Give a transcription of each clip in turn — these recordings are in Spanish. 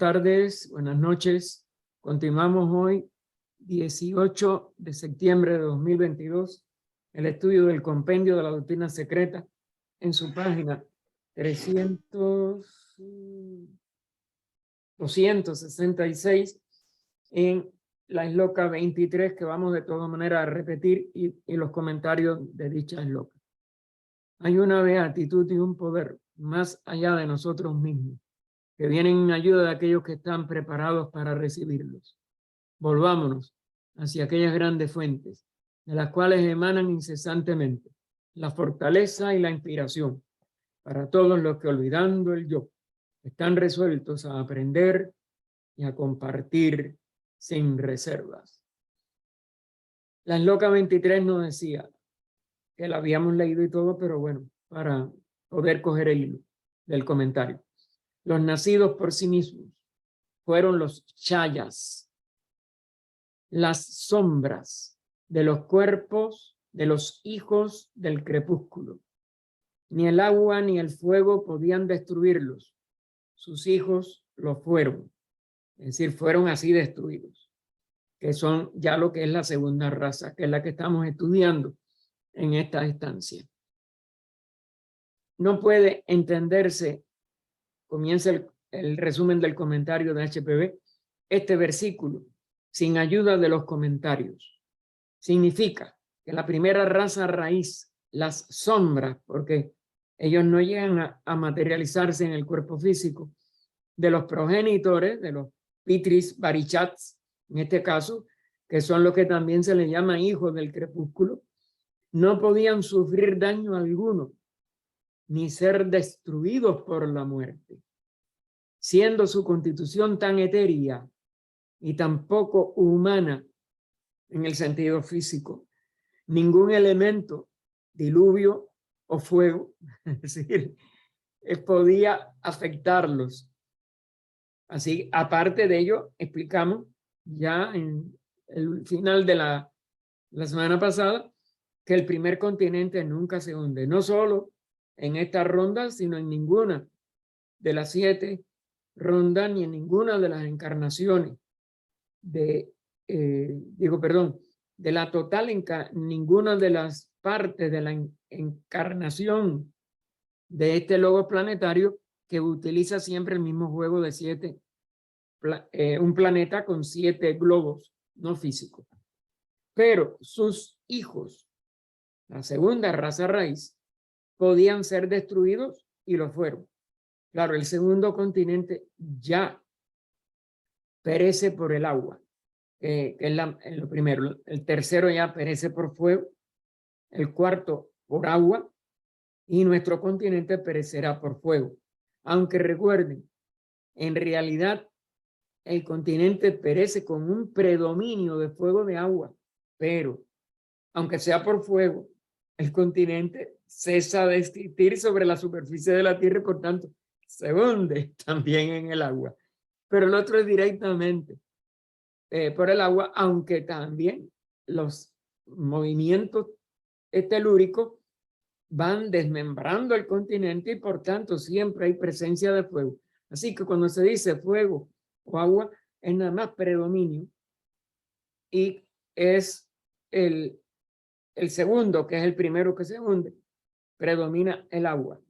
tardes, buenas noches. Continuamos hoy, 18 de septiembre de 2022, el estudio del compendio de la doctrina secreta en su página 266 en la esloca 23, que vamos de todas maneras a repetir, y los comentarios de dicha esloca. Hay una beatitud y un poder más allá de nosotros mismos, que vienen en ayuda de aquellos que están preparados para recibirlos. Volvámonos hacia aquellas grandes fuentes, de las cuales emanan incesantemente la fortaleza y la inspiración para todos los que, olvidando el yo, están resueltos a aprender y a compartir sin reservas. La esloca 23 nos decía, que la habíamos leído y todo, pero bueno, para poder coger el hilo del comentario. Los nacidos por sí mismos fueron los chayas, las sombras de los cuerpos de los hijos del crepúsculo. Ni el agua ni el fuego podían destruirlos. Sus hijos lo fueron. Es decir, fueron así destruidos, que son ya lo que es la segunda raza, que es la que estamos estudiando en esta estancia. No puede entenderse, comienza el resumen del comentario de HPB, este versículo sin ayuda de los comentarios. Significa que la primera raza raíz, las sombras, porque ellos no llegan a materializarse en el cuerpo físico, de los progenitores, de los Pitris Barichats, en este caso, que son los que también se les llama hijos del crepúsculo, no podían sufrir daño alguno, ni ser destruidos por la muerte, siendo su constitución tan etérea y tan poco humana en el sentido físico. Ningún elemento, diluvio o fuego, es decir, podía afectarlos. Así, aparte de ello, explicamos ya en el final de la semana pasada que el primer continente nunca se hunde, no solo en esta ronda, sino en ninguna de las 7 rondas, ni en ninguna de las encarnaciones de, de la total, ninguna de las partes de la encarnación de este logo planetario, que utiliza siempre el mismo juego de 7, un planeta con 7 globos no físicos. Pero sus hijos, la segunda raza raíz, podían ser destruidos y lo fueron. Claro, el segundo continente ya perece por el agua, que es lo primero. El tercero ya perece por fuego, el cuarto por agua, y nuestro continente perecerá por fuego. Aunque recuerden, en realidad el continente perece con un predominio de fuego de agua, pero aunque sea por fuego, el continente cesa de existir sobre la superficie de la Tierra y por tanto se hunde también en el agua. Pero el otro es directamente por el agua, aunque también los movimientos telúricos van desmembrando el continente y por tanto siempre hay presencia de fuego. Así que cuando se dice fuego o agua, es nada más predominio, y es el segundo, que es el primero que se hunde, predomina el agua.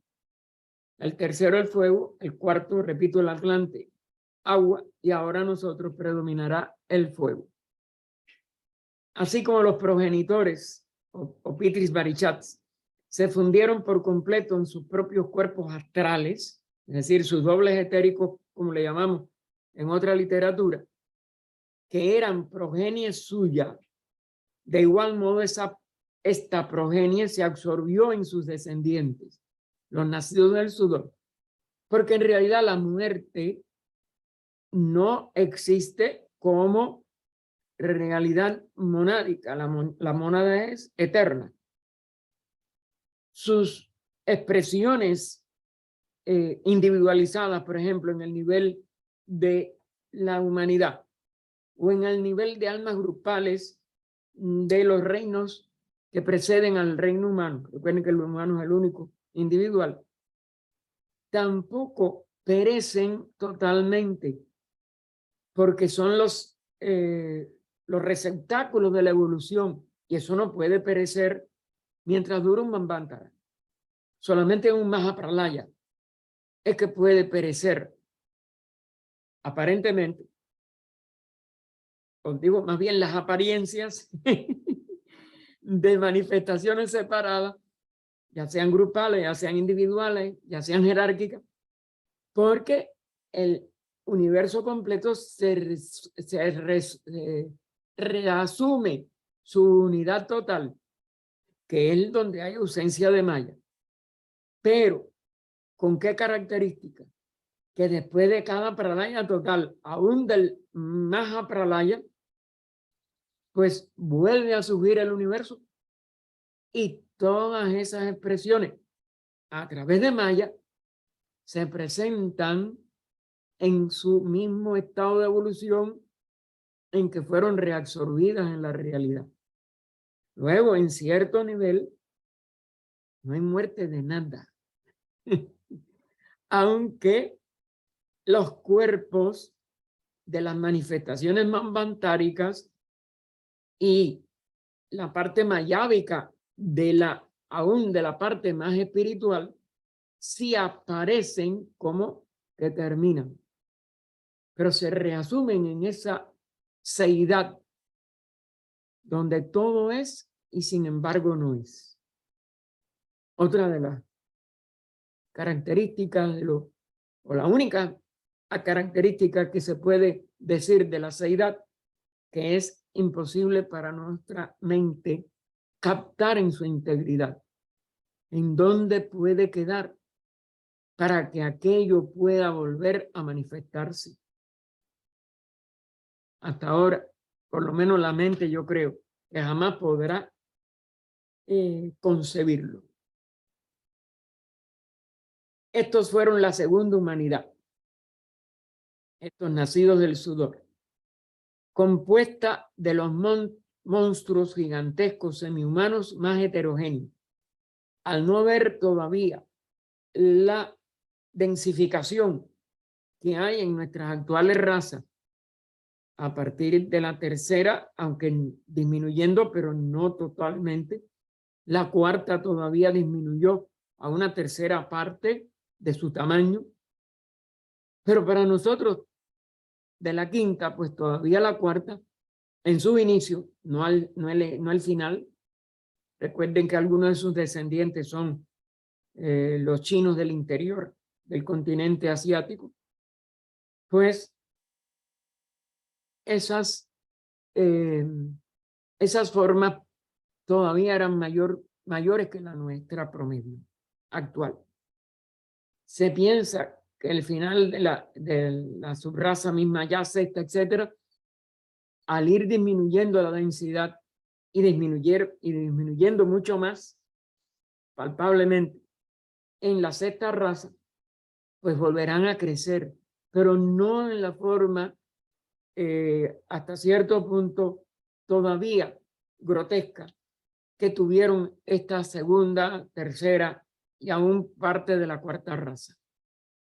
El tercero el fuego, el cuarto, repito, el Atlante, agua, y ahora nosotros predominará el fuego. Así como los progenitores o Pitris Barichats se fundieron por completo en sus propios cuerpos astrales, es decir, sus dobles etéricos, como le llamamos en otra literatura, que eran progenie suya. De igual modo, esta progenie se absorbió en sus descendientes, los nacidos del sudor, porque en realidad la muerte no existe como realidad monádica. La mónada es eterna. Sus expresiones individualizadas, por ejemplo, en el nivel de la humanidad o en el nivel de almas grupales de los reinos que preceden al reino humano. Recuerden que el humano es el único individual. Tampoco perecen totalmente, porque son los receptáculos de la evolución, y eso no puede perecer mientras dura un Manvantara. Solamente un Mahapralaya es que puede perecer, aparentemente, os digo más bien las apariencias de manifestaciones separadas, ya sean grupales, ya sean individuales, ya sean jerárquicas, porque el universo completo reasume su unidad total, que es donde hay ausencia de Maya. Pero, ¿con qué característica? Que después de cada pralaya total, aún del Mahapralaya, pues vuelve a surgir el universo y todas esas expresiones a través de Maya se presentan en su mismo estado de evolución en que fueron reabsorbidas en la realidad. Luego, en cierto nivel, no hay muerte de nada. Aunque los cuerpos de las manifestaciones manvantáricas y la parte mayábica aún de la parte más espiritual, sí aparecen como que terminan, pero se reasumen en esa seidad donde todo es y sin embargo no es. Otra de las características o la única característica que se puede decir de la seidad, que es imposible para nuestra mente captar en su integridad, en dónde puede quedar para que aquello pueda volver a manifestarse. Hasta ahora, por lo menos la mente, yo creo que jamás podrá concebirlo. Estos fueron la segunda humanidad, estos nacidos del sudor, compuesta de los monstruos gigantescos semihumanos más heterogéneos. Al no haber todavía la densificación que hay en nuestras actuales razas, a partir de la tercera, aunque disminuyendo, pero no totalmente, la cuarta todavía disminuyó a una tercera parte de su tamaño, pero para nosotros, de la quinta, pues todavía la cuarta, en su inicio, no al final. Recuerden que algunos de sus descendientes son los chinos del interior del continente asiático. Pues esas formas todavía eran mayores que la nuestra promedio actual. Se piensa que el final de la subraza misma, ya sexta, etcétera, al ir disminuyendo la densidad y disminuyendo mucho más palpablemente en la sexta raza, pues volverán a crecer, pero no en la forma hasta cierto punto todavía grotesca que tuvieron esta segunda, tercera y aún parte de la cuarta raza,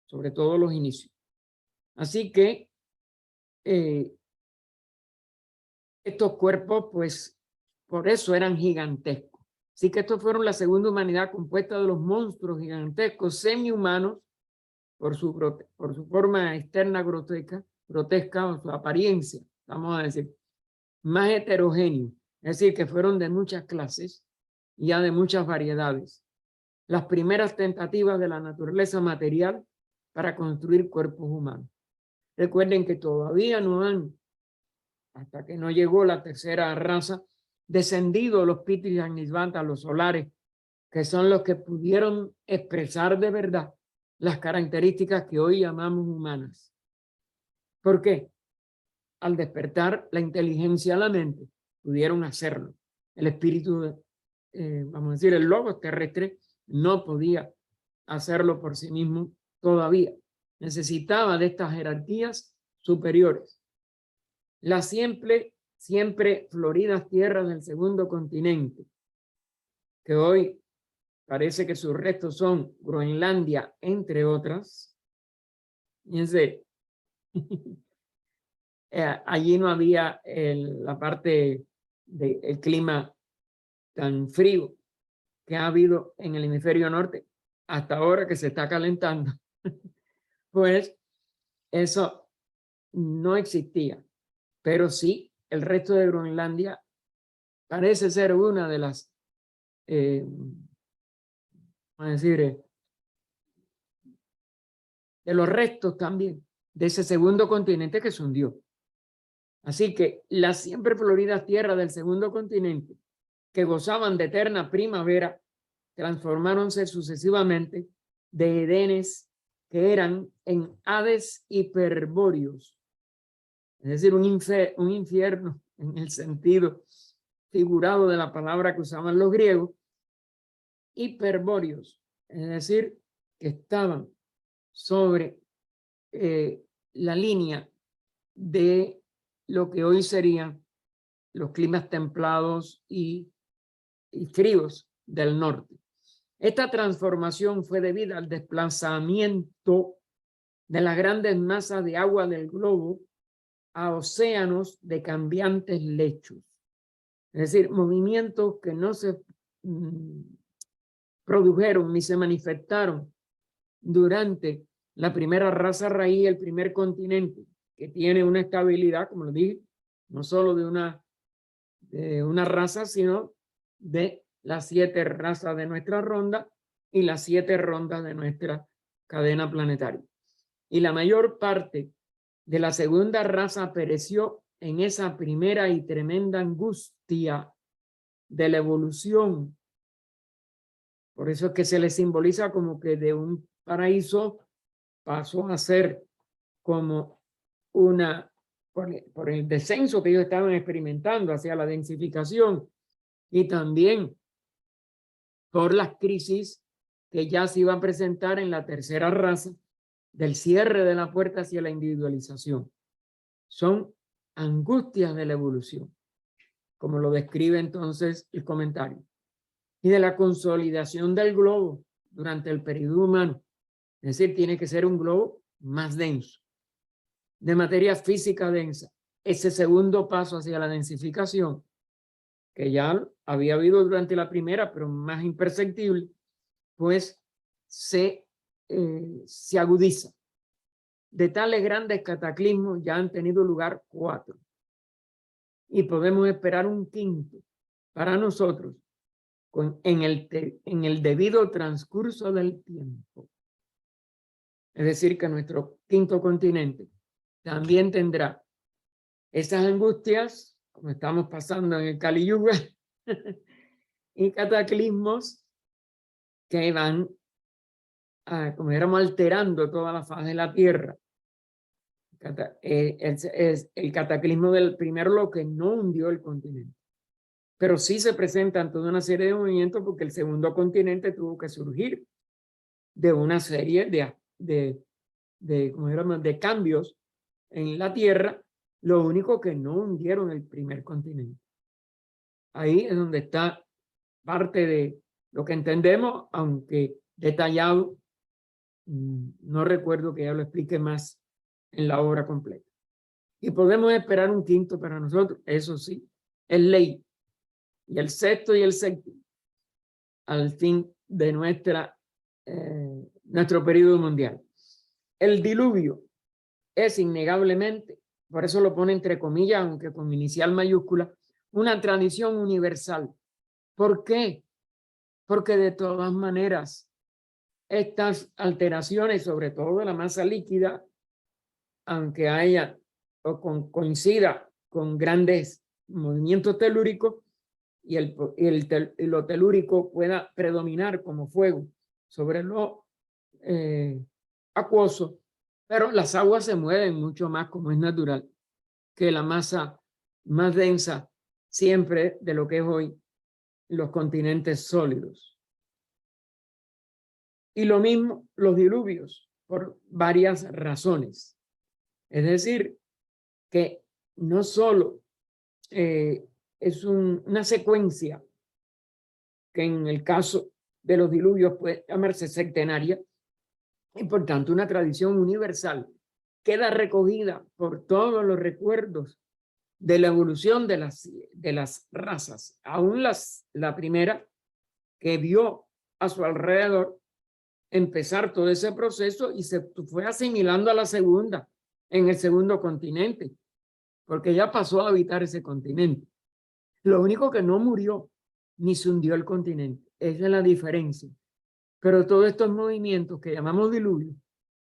sobre todo los inicios. Así que estos cuerpos, pues, por eso eran gigantescos. Así que estos fueron la segunda humanidad compuesta de los monstruos gigantescos semi-humanos por su forma externa grotesca o su apariencia, vamos a decir, más heterogéneo. Es decir, que fueron de muchas clases y ya de muchas variedades. Las primeras tentativas de la naturaleza material para construir cuerpos humanos. Recuerden que todavía no han, hasta que no llegó la tercera raza, descendido los Pitris Agnisvanta, los solares, que son los que pudieron expresar de verdad las características que hoy llamamos humanas. ¿Por qué? Al despertar la inteligencia a la mente, pudieron hacerlo. El espíritu, vamos a decir, el logos terrestre, no podía hacerlo por sí mismo todavía. Necesitaba de estas jerarquías superiores. Las siempre floridas tierras del segundo continente, que hoy parece que sus restos son Groenlandia, entre otras. Fíjense, allí no había la parte del clima tan frío que ha habido en el hemisferio norte hasta ahora que se está calentando. Pues eso no existía, pero sí el resto de Groenlandia parece ser una de las, vamos a decir, de los restos también de ese segundo continente que se hundió. Así que las siempre floridas tierras del segundo continente, que gozaban de eterna primavera, transformáronse sucesivamente de edenes que eran en hades hiperbóreos, es decir, un infierno en el sentido figurado de la palabra que usaban los griegos, hiperbóreos, es decir, que estaban sobre la línea de lo que hoy serían los climas templados y fríos del norte. Esta transformación fue debida al desplazamiento de las grandes masas de agua del globo a océanos de cambiantes lechos. Es decir, movimientos que no se produjeron ni se manifestaron durante la primera raza raíz, el primer continente, que tiene una estabilidad, como lo dije, no solo de una raza, sino de las 7 razas de nuestra ronda y las 7 rondas de nuestra cadena planetaria. Y la mayor parte de la segunda raza pereció en esa primera y tremenda angustia de la evolución. Por eso es que se le simboliza como que de un paraíso pasó a ser como por el descenso que ellos estaban experimentando hacia la densificación y también por las crisis que ya se iban a presentar en la tercera raza del cierre de la puerta hacia la individualización. Son angustias de la evolución, como lo describe entonces el comentario, y de la consolidación del globo durante el periodo humano. Es decir, tiene que ser un globo más denso, de materia física densa. Ese segundo paso hacia la densificación, que ya había habido durante la primera, pero más imperceptible, pues se agudiza. De tales grandes cataclismos ya han tenido lugar 4. Y podemos esperar un 5º para nosotros en el debido transcurso del tiempo. Es decir, que nuestro 5º continente también tendrá esas angustias, como estamos pasando en el Kali Yuga, y cataclismos que van, como éramos, alterando toda la faz de la Tierra. Es el cataclismo del primero lo que no hundió el continente. Pero sí se presentan toda una serie de movimientos porque el segundo continente tuvo que surgir de una serie de cambios en la Tierra, lo único que no hundieron el primer continente. Ahí es donde está parte de lo que entendemos, aunque detallado, no recuerdo que ya lo explique más en la obra completa. Y podemos esperar un 5º para nosotros, eso sí, es ley. Y el 6º y el 7º, al fin de nuestro periodo mundial. El diluvio es innegablemente, por eso lo pone entre comillas, aunque con inicial mayúscula, una tradición universal. ¿Por qué? Porque de todas maneras, estas alteraciones, sobre todo de la masa líquida, aunque haya o coincida con grandes movimientos telúricos, y lo telúrico pueda predominar como fuego sobre lo acuoso, pero las aguas se mueven mucho más, como es natural, que la masa más densa siempre de lo que es hoy los continentes sólidos. Y lo mismo los diluvios, por varias razones. Es decir, que no solo es una secuencia que en el caso de los diluvios puede llamarse centenaria, y por tanto una tradición universal, queda recogida por todos los recuerdos de la evolución de las razas. Aún la primera, que vio a su alrededor empezar todo ese proceso y se fue asimilando a la segunda en el segundo continente, porque ya pasó a habitar ese continente. Lo único que no murió ni se hundió el continente. Esa es la diferencia. Pero todos estos movimientos que llamamos diluvio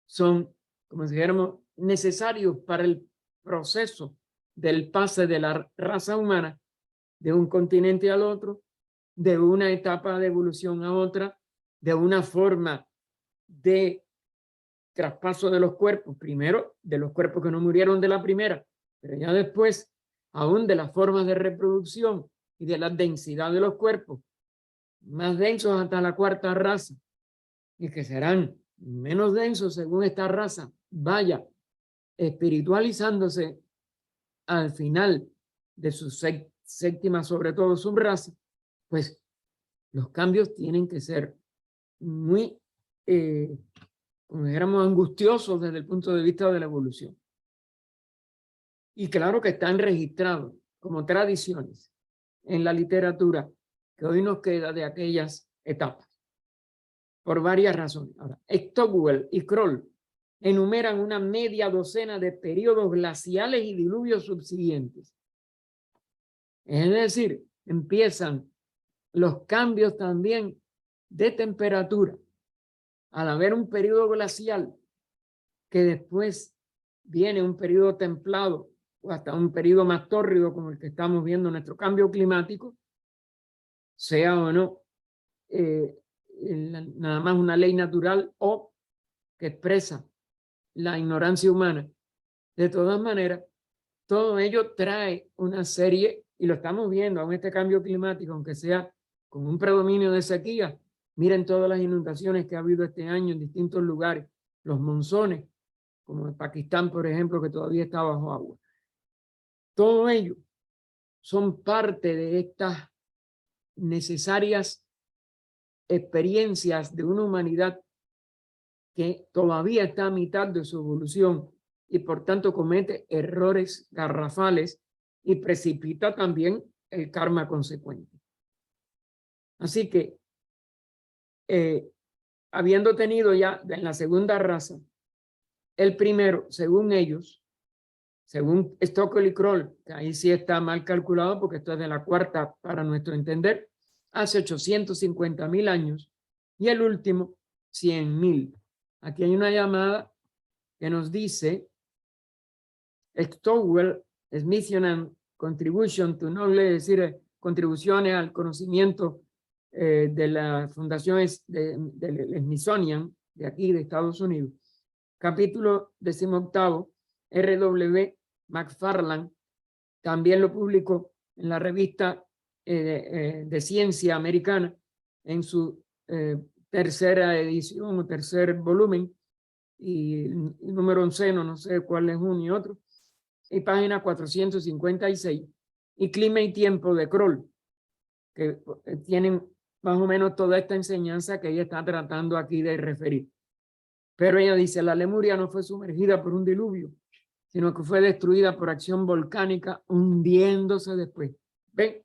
son, como si dijéramos, necesarios para el proceso del pase de la raza humana de un continente al otro, de una etapa de evolución a otra, de una forma de traspaso de los cuerpos, primero de los cuerpos que no murieron de la primera, pero ya después aún de las formas de reproducción y de la densidad de los cuerpos, más densos hasta la cuarta raza, y que serán menos densos según esta raza vaya espiritualizándose al final de su séptima, sobre todo subraza, pues los cambios tienen que ser muy, como dijéramos, angustiosos desde el punto de vista de la evolución. Y claro que están registrados como tradiciones en la literatura que hoy nos queda de aquellas etapas, por varias razones. Ahora, Stockwell y Kroll enumeran una media docena de periodos glaciales y diluvios subsiguientes. Es decir, empiezan los cambios también de temperatura al haber un periodo glacial, que después viene un periodo templado o hasta un periodo más tórrido como el que estamos viendo en nuestro cambio climático, sea o no nada más una ley natural o que expresa la ignorancia humana. De todas maneras, todo ello trae una serie, y lo estamos viendo aún este cambio climático, aunque sea con un predominio de sequía. Miren todas las inundaciones que ha habido este año en distintos lugares, los monzones, como en Pakistán, por ejemplo, que todavía está bajo agua. Todo ello son parte de estas necesarias experiencias de una humanidad que todavía está a mitad de su evolución y por tanto comete errores garrafales y precipita también el karma consecuente. Así que, habiendo tenido ya en la segunda raza, el primero, según ellos, según Stockwell y Kroll, que ahí sí está mal calculado porque esto es de la cuarta para nuestro entender, hace 850.000 años, y el último, 100.000. Aquí hay una llamada que nos dice Stockwell, Smithsonian and Contribution to Knowledge, es decir, contribuciones al conocimiento de la Fundación del Smithsonian, de aquí de Estados Unidos. Capítulo 18, R.W. McFarland, también lo publicó en la revista de ciencia americana, en su tercera edición o tercer volumen, y número 11, no sé cuál es uno y otro, y página 456, y Clima y Tiempo de Kroll, que tienen más o menos toda esta enseñanza que ella está tratando aquí de referir. Pero ella dice, la Lemuria no fue sumergida por un diluvio, sino que fue destruida por acción volcánica, hundiéndose después. ¿Ven?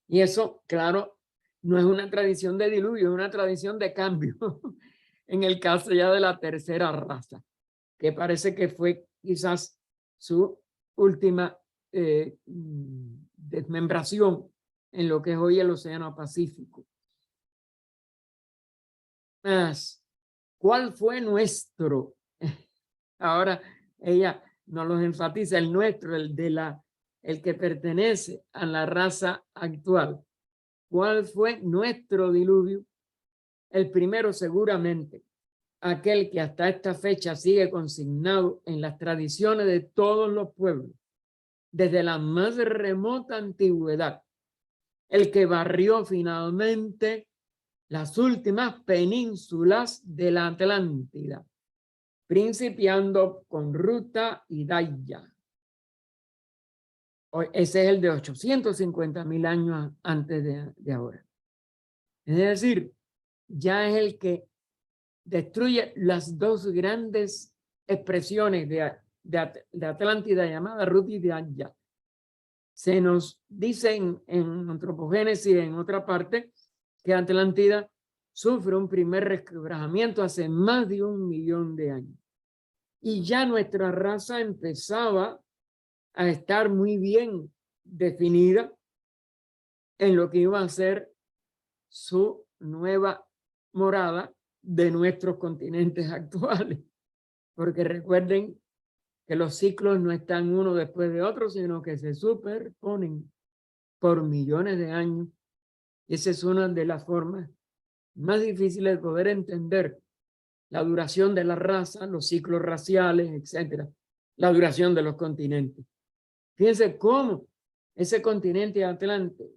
Y eso, claro, no es una tradición de diluvio, es una tradición de cambio. En el caso ya de la tercera raza, que parece que fue quizás su última desmembración en lo que es hoy el Océano Pacífico. Más, ¿cuál fue nuestro? Ahora ella nos los enfatiza, el nuestro, el que pertenece a la raza actual. ¿Cuál fue nuestro diluvio? El primero seguramente, aquel que hasta esta fecha sigue consignado en las tradiciones de todos los pueblos, desde la más remota antigüedad, el que barrió finalmente las últimas penínsulas de la Atlántida, principiando con Ruta y Daya. Ese es el de 850.000 años antes de ahora. Es decir, ya es el que destruye las dos grandes expresiones de Atlántida llamada Ruth y Daya. Se nos dice en Antropogénesis, en otra parte, que Atlántida sufre un primer resquebrajamiento hace más de 1 millón de años. Y ya nuestra raza empezaba a estar muy bien definida en lo que iba a ser su nueva morada de nuestros continentes actuales. Porque recuerden que los ciclos no están uno después de otro, sino que se superponen por millones de años. Y esa es una de las formas más difíciles de poder entender la duración de la raza, los ciclos raciales, etcétera, la duración de los continentes. Fíjense cómo ese continente Atlante,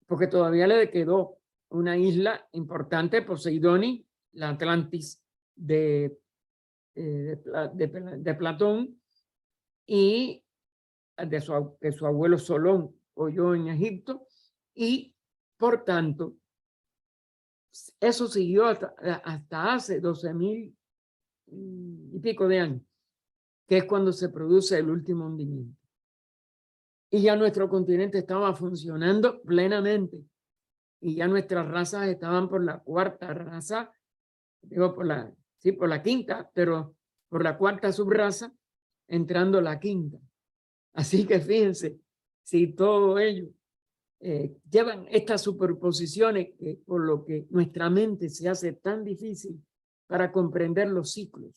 porque todavía le quedó una isla importante, Poseidón, la Atlantis de Platón, y de su abuelo Solón oyó en Egipto, y por tanto eso siguió hasta hace 12.000 y pico de años, que es cuando se produce el último hundimiento. Y ya nuestro continente estaba funcionando plenamente, y ya nuestras razas estaban por la cuarta raza, digo por la quinta, pero por la cuarta subraza, entrando la quinta. Así que fíjense, si todo ello llevan estas superposiciones, por lo que nuestra mente se hace tan difícil para comprender los ciclos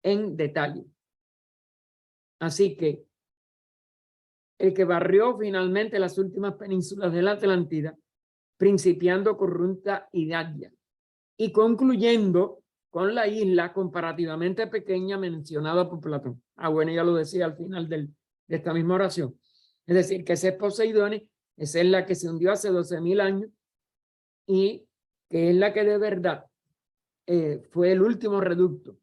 en detalle. Así que el que barrió finalmente las últimas penínsulas de la Atlántida, principiando con Runta y Daya, y concluyendo con la isla comparativamente pequeña mencionada por Platón. Bueno, ya lo decía al final de esta misma oración. Es decir, que ese es Poseidón, esa es la que se hundió hace 12.000 años y que es la que de verdad fue el último reducto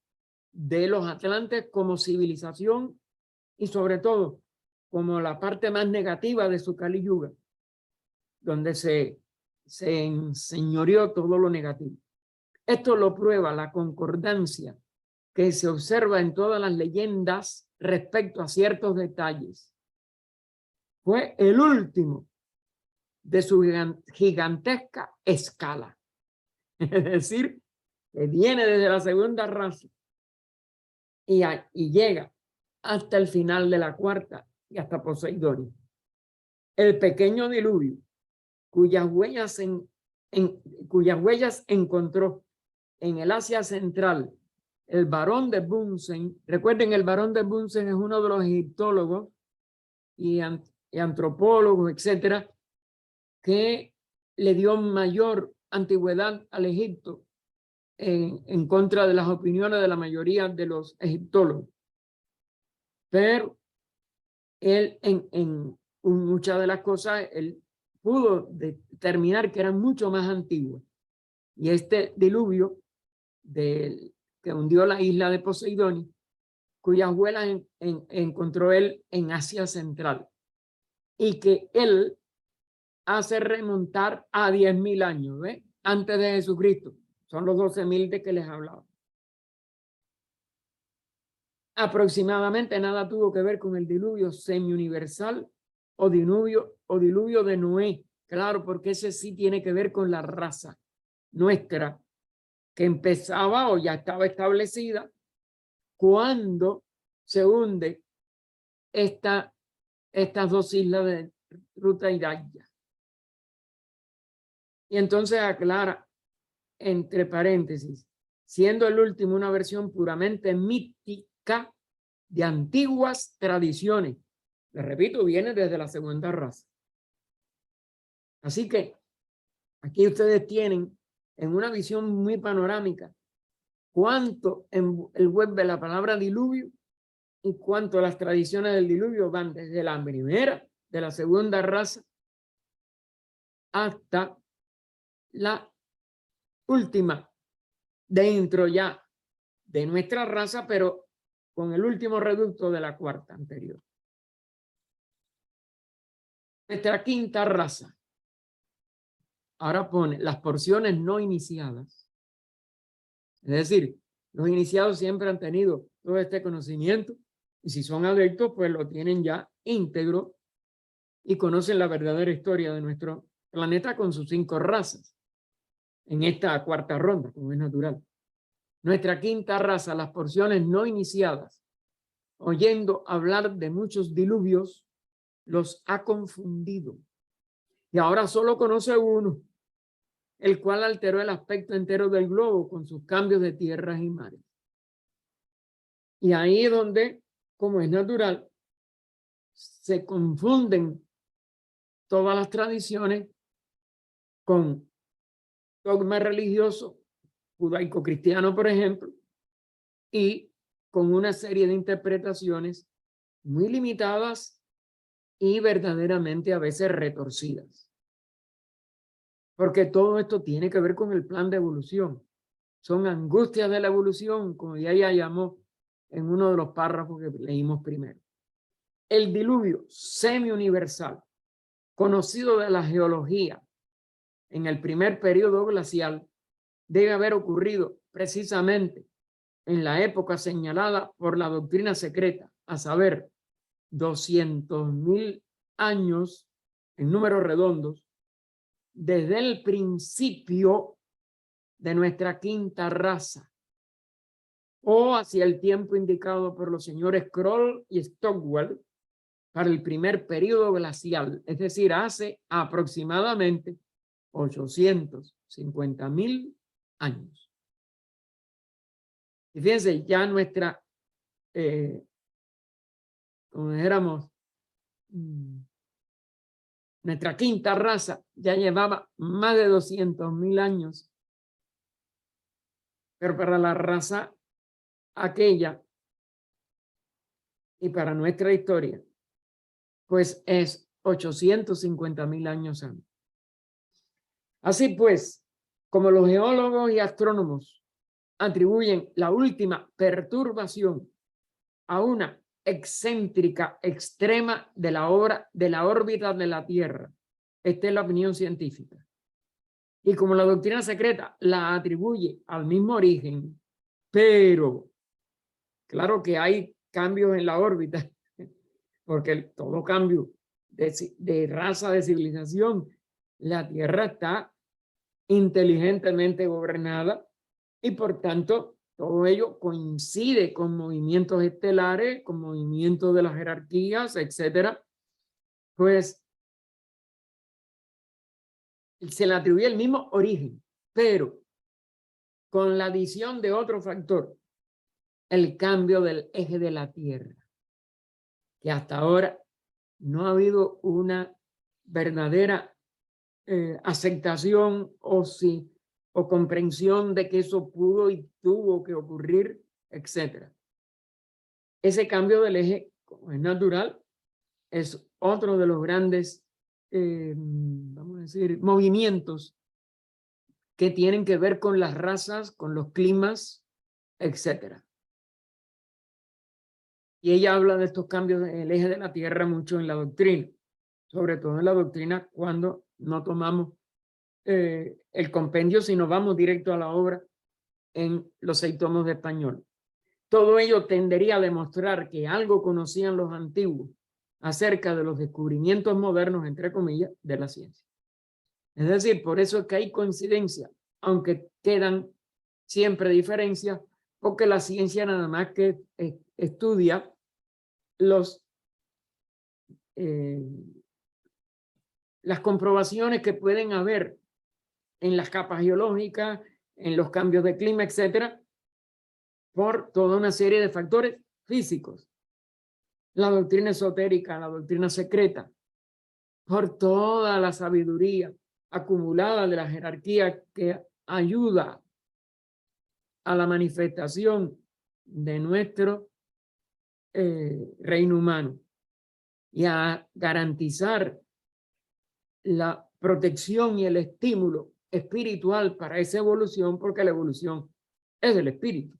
de los atlantes como civilización y sobre todo como la parte más negativa de su Kali Yuga, donde se enseñoreó todo lo negativo. Esto lo prueba la concordancia que se observa en todas las leyendas respecto a ciertos detalles. Fue el último de su gigantesca escala. Es decir, que viene desde la segunda raza y llega hasta el final de la cuarta y hasta Poseidón. El pequeño diluvio, cuyas huellas encontró en el Asia Central el barón de Bunsen. Recuerden, el barón de Bunsen es uno de los egiptólogos y antropólogos, etcétera, que le dio mayor antigüedad al Egipto en contra de las opiniones de la mayoría de los egiptólogos. Pero él en muchas de las cosas, él pudo determinar que eran mucho más antiguas. Y este diluvio que hundió la isla de Poseidón, cuyas huellas encontró él en Asia Central, y que él hace remontar a 10.000 años, ¿ve? Antes de Jesucristo. Son los 12.000 de que les hablaba. Aproximadamente nada tuvo que ver con el diluvio semi-universal o diluvio de Noé. Claro, porque ese sí tiene que ver con la raza nuestra, que empezaba o ya estaba establecida cuando se hunde estas dos islas de Ruta y Daya. Y entonces aclara, entre paréntesis, siendo el último una versión puramente mítica de antiguas tradiciones. Les repito, viene desde la segunda raza. Así que aquí ustedes tienen en una visión muy panorámica cuánto en el web de la palabra diluvio y cuánto las tradiciones del diluvio van desde la primera de la segunda raza hasta la última dentro ya de nuestra raza, pero con el último reducto de la cuarta anterior. Nuestra quinta raza. Ahora pone las porciones no iniciadas. Es decir, Los iniciados siempre han tenido todo este conocimiento y si son adeptos, pues lo tienen ya íntegro y conocen la verdadera historia de nuestro planeta con sus 5 razas en esta cuarta ronda, como es natural. Nuestra quinta raza, las porciones no iniciadas, oyendo hablar de muchos diluvios, los ha confundido. Y ahora solo conoce uno, el cual alteró el aspecto entero del globo con sus cambios de tierras y mares. Y ahí es donde, como es natural, se confunden todas las tradiciones con dogma religioso, judaico-cristiano, por ejemplo, y con una serie de interpretaciones muy limitadas y verdaderamente a veces retorcidas. Porque todo esto tiene que ver con el plan de evolución. Son angustias de la evolución, como ya llamó en uno de los párrafos que leímos primero. El diluvio semi-universal, conocido de la geología en el primer periodo glacial, debe haber ocurrido precisamente en la época señalada por la doctrina secreta, a saber, 200.000 años en números redondos, desde el principio de nuestra quinta raza, o hacia el tiempo indicado por los señores Kroll y Stockwell para el primer periodo glacial, es decir, hace aproximadamente 850.000 años. Y fíjense, ya nuestra, como dijéramos, nuestra quinta raza ya llevaba más de 200.000 años, pero para la raza aquella y para nuestra historia, pues es 850.000 años antes. Así pues, como los geólogos y astrónomos atribuyen la última perturbación a una excéntrica extrema de la órbita de la Tierra, esta es la opinión científica. Y como la doctrina secreta la atribuye al mismo origen, pero claro que hay cambios en la órbita, porque todo cambio de raza, de civilización, la Tierra está inteligentemente gobernada y por tanto todo ello coincide con movimientos estelares, con movimientos de las jerarquías, etcétera. Pues se le atribuye el mismo origen, pero con la adición de otro factor, el cambio del eje de la Tierra, que hasta ahora no ha habido una verdadera aceptación o comprensión de que eso pudo y tuvo que ocurrir, etc. Ese cambio del eje, como es natural, es otro de los grandes, vamos a decir, movimientos que tienen que ver con las razas, con los climas, etc. Y ella habla de estos cambios del eje de la Tierra mucho en la doctrina, sobre todo en la doctrina cuando no tomamos el compendio, sino vamos directo a la obra en los 6 tomos de español. Todo ello tendería a demostrar que algo conocían los antiguos acerca de los descubrimientos modernos, entre comillas, de la ciencia. Es decir, por eso es que hay coincidencia, aunque quedan siempre diferencias, porque la ciencia nada más que estudia las comprobaciones que pueden haber en las capas geológicas, en los cambios de clima, etcétera, por toda una serie de factores físicos. La doctrina esotérica, la doctrina secreta, por toda la sabiduría acumulada de la jerarquía que ayuda a la manifestación de nuestro reino humano y a garantizar la protección y el estímulo espiritual para esa evolución, porque la evolución es del espíritu.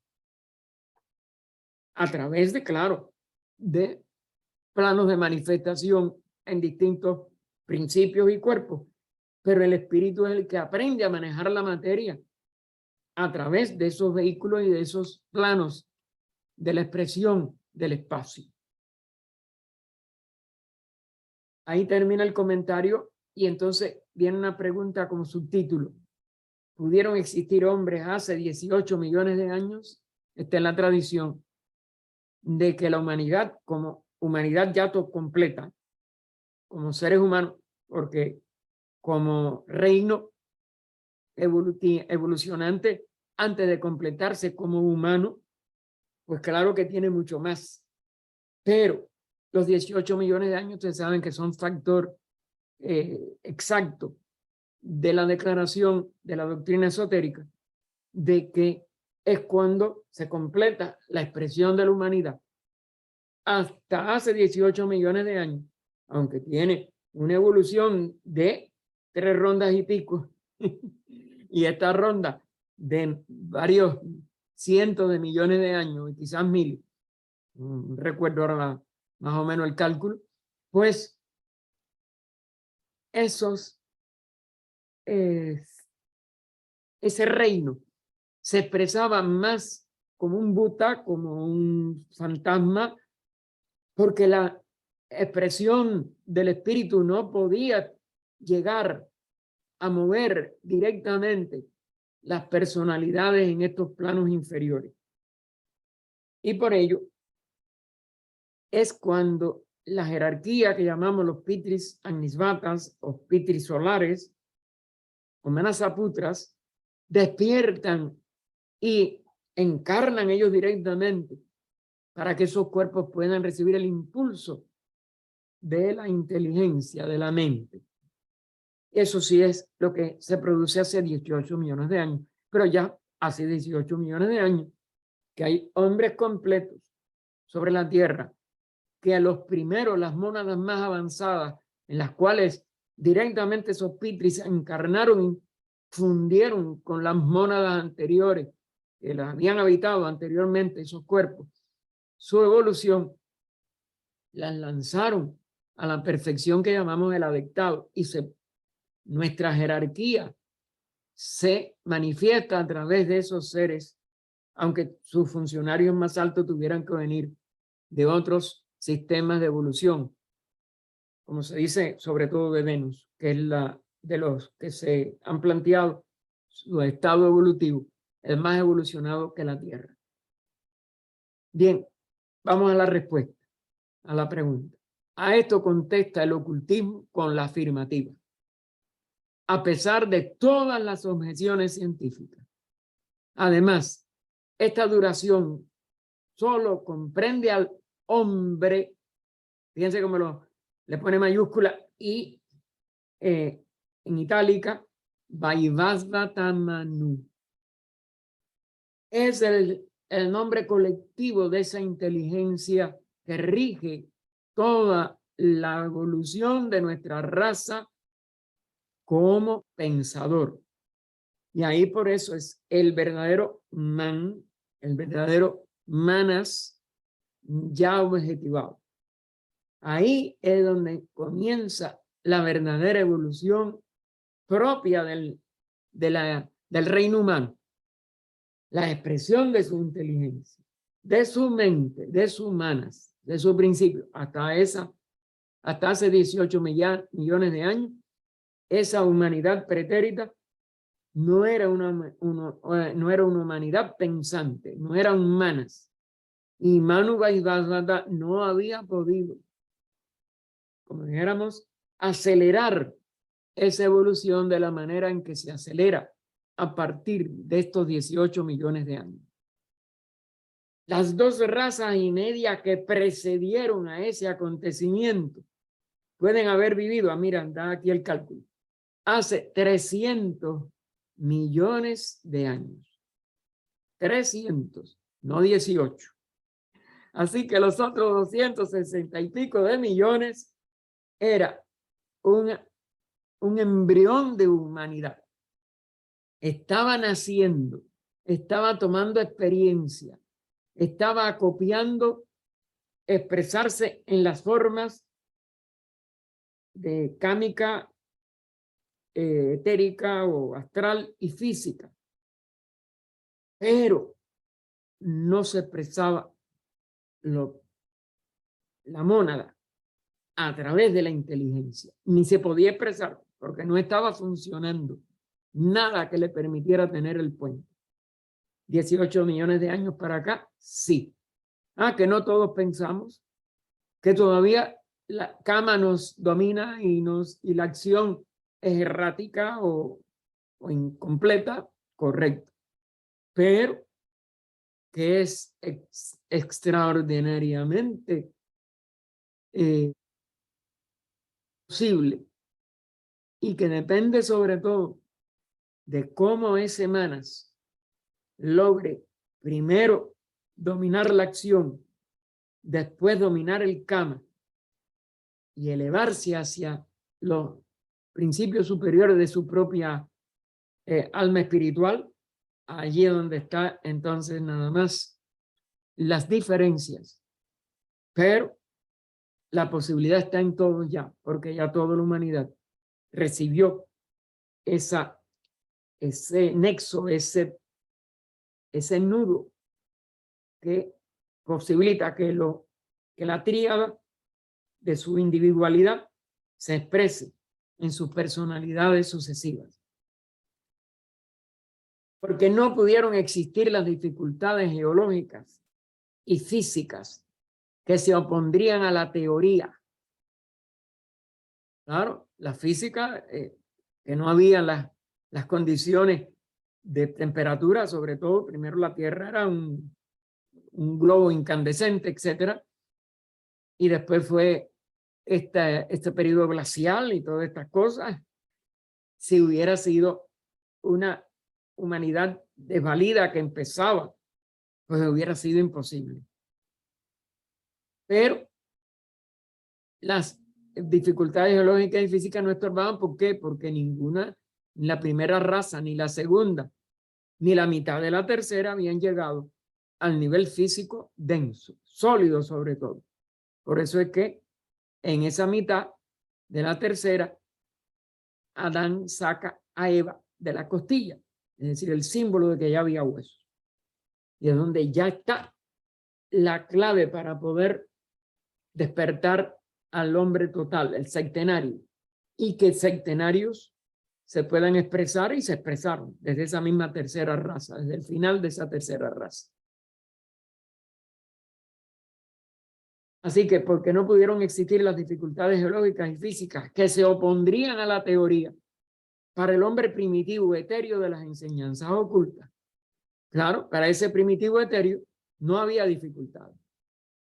A través de, claro, de planos de manifestación en distintos principios y cuerpos, pero el espíritu es el que aprende a manejar la materia a través de esos vehículos y de esos planos de la expresión del espacio. Ahí termina el comentario y entonces viene una pregunta como subtítulo. ¿Pudieron existir hombres hace 18 millones de años? Esta es la tradición de que la humanidad, como humanidad ya completa, como seres humanos, porque como reino evolucionante, antes de completarse como humano, pues claro que tiene mucho más. Pero los 18 millones de años, ustedes saben que son factor exacto de la declaración de la doctrina esotérica, de que es cuando se completa la expresión de la humanidad. Hasta hace 18 millones de años, aunque tiene una evolución de 3 rondas y pico, y esta ronda de varios cientos de millones de años, y quizás miles, recuerdo ahora más o menos el cálculo, pues ese reino se expresaba más como un Buda, como un fantasma, porque la expresión del espíritu no podía llegar a mover directamente las personalidades en estos planos inferiores. Y por ello es cuando la jerarquía que llamamos los Pitris Agnisvatas o Pitris solares o Manasaputras despiertan y encarnan ellos directamente para que esos cuerpos puedan recibir el impulso de la inteligencia, de la mente. Eso sí es lo que se produce hace 18 millones de años, pero ya hace 18 millones de años que hay hombres completos sobre la Tierra, que a los primeros, las mónadas más avanzadas, en las cuales directamente esos pitris encarnaron y fundieron con las mónadas anteriores, que las habían habitado anteriormente, esos cuerpos, su evolución, las lanzaron a la perfección que llamamos el adectado y nuestra jerarquía se manifiesta a través de esos seres, aunque sus funcionarios más altos tuvieran que venir de otros sistemas de evolución, como se dice, sobre todo de Venus, que es la de los que se han planteado su estado evolutivo, el más evolucionado que la Tierra. Bien, vamos a la respuesta a la pregunta. A esto contesta el ocultismo con la afirmativa, a pesar de todas las objeciones científicas. Además, esta duración solo comprende al hombre, fíjense cómo le pone mayúscula y en itálica, Vaivasvatamanu. Es el nombre colectivo de esa inteligencia que rige toda la evolución de nuestra raza como pensador. Y ahí por eso es el verdadero man, el verdadero manas ya objetivado. Ahí es donde comienza la verdadera evolución propia del reino humano. La expresión de su inteligencia, de su mente, de sus manas, de su principio, hasta hace 18 millones de años, esa humanidad pretérita no era una humanidad pensante, no eran humanas. Y Manu Vaivasvata no había podido, como dijéramos, acelerar esa evolución de la manera en que se acelera a partir de estos 18 millones de años. Las 2 razas y media que precedieron a ese acontecimiento pueden haber vivido, mira, da aquí el cálculo, hace 300 millones de años. 300, no 18. Así que los otros 260 y pico de millones era un embrión de humanidad. Estaba naciendo, estaba tomando experiencia, estaba copiando, expresarse en las formas de cámica, etérica o astral y física. pero no se expresaba la mónada a través de la inteligencia, ni se podía expresar porque no estaba funcionando nada que le permitiera tener el puente. 18 millones de años para acá, sí. Que no todos pensamos que todavía la cama nos domina y la acción es errática o incompleta, correcto. Pero que es extraordinariamente posible y que depende sobre todo de cómo ese Manas logre primero dominar la acción, después dominar el Kama y elevarse hacia los principios superiores de su propia alma espiritual. Allí es donde está entonces nada más las diferencias, pero la posibilidad está en todos ya, porque ya toda la humanidad recibió ese nexo, ese nudo que posibilita que la tríada de su individualidad se exprese en sus personalidades sucesivas. Porque no pudieron existir las dificultades geológicas y físicas que se opondrían a la teoría. Claro, la física, que no había las condiciones de temperatura, sobre todo, primero la Tierra era un globo incandescente, etcétera, y después fue este periodo glacial y todas estas cosas. Si hubiera sido una humanidad desvalida que empezaba, pues hubiera sido imposible. Pero las dificultades geológicas y físicas no estorbaban. ¿Por qué? Porque ninguna, ni la primera raza, ni la segunda, ni la mitad de la tercera habían llegado al nivel físico denso, sólido sobre todo. Por eso es que en esa mitad de la tercera, Adán saca a Eva de la costilla, es decir, el símbolo de que ya había huesos. Y es donde ya está la clave para poder despertar al hombre total, el septenario, y que septenarios se puedan expresar y se expresaron desde esa misma tercera raza, desde el final de esa tercera raza. Así que porque no pudieron existir las dificultades geológicas y físicas que se opondrían a la teoría para el hombre primitivo etéreo de las enseñanzas ocultas. Claro, para ese primitivo etéreo no había dificultades.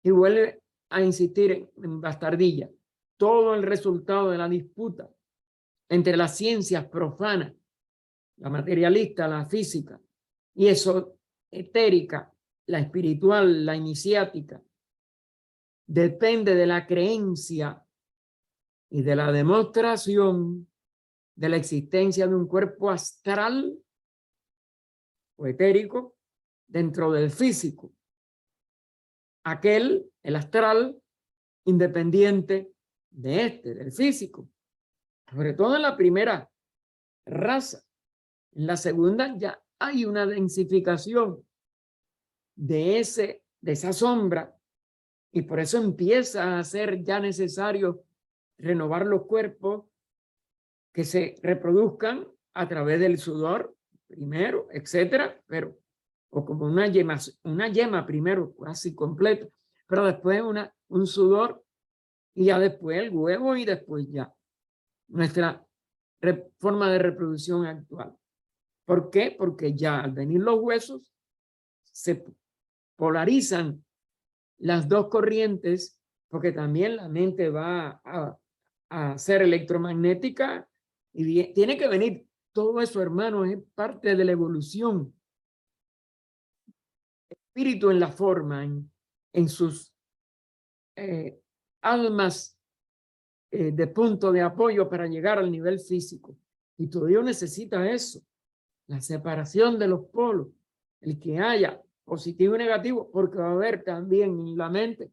Y vuelve a insistir en Bastardilla. Todo el resultado de la disputa entre las ciencias profanas, la materialista, la física, y eso etérica, la espiritual, la iniciática, depende de la creencia y de la demostración de la existencia de un cuerpo astral o etérico dentro del físico. Aquel, el astral, independiente de del físico. Sobre todo en la primera raza. En la segunda ya hay una densificación de esa sombra, y por eso empieza a ser ya necesario renovar los cuerpos que se reproduzcan a través del sudor primero, etcétera, pero o como una yema primero casi completa, pero después un sudor y ya después el huevo y después ya nuestra forma de reproducción actual. ¿Por qué? Porque ya al venir los huesos se polarizan las dos corrientes, porque también la mente va a ser electromagnética y tiene que venir todo eso, hermanos, es parte de la evolución. Espíritu en la forma, en sus almas de punto de apoyo para llegar al nivel físico. Y todo ello necesita eso, la separación de los polos, el que haya positivo y negativo, porque va a haber también en la mente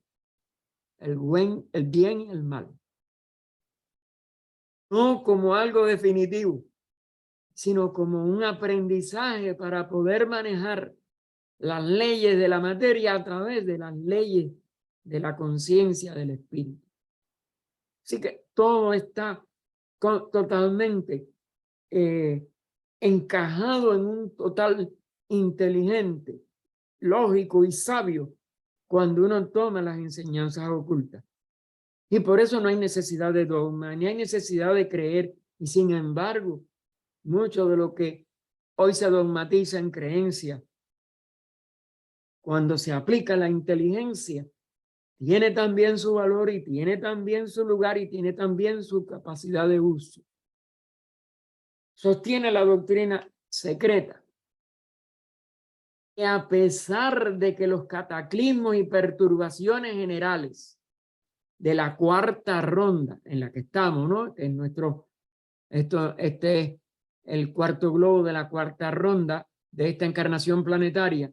el bien y el mal. No como algo definitivo, sino como un aprendizaje para poder manejar las leyes de la materia a través de las leyes de la conciencia del espíritu. Así que todo está totalmente encajado en un total inteligente, lógico y sabio cuando uno toma las enseñanzas ocultas. Y por eso no hay necesidad de dogma, ni hay necesidad de creer. Y sin embargo, mucho de lo que hoy se dogmatiza en creencia, cuando se aplica la inteligencia, tiene también su valor y tiene también su lugar y tiene también su capacidad de uso. Sostiene la doctrina secreta que a pesar de que los cataclismos y perturbaciones generales de la cuarta ronda en la que estamos, ¿no? En este es el cuarto globo de la cuarta ronda de esta encarnación planetaria,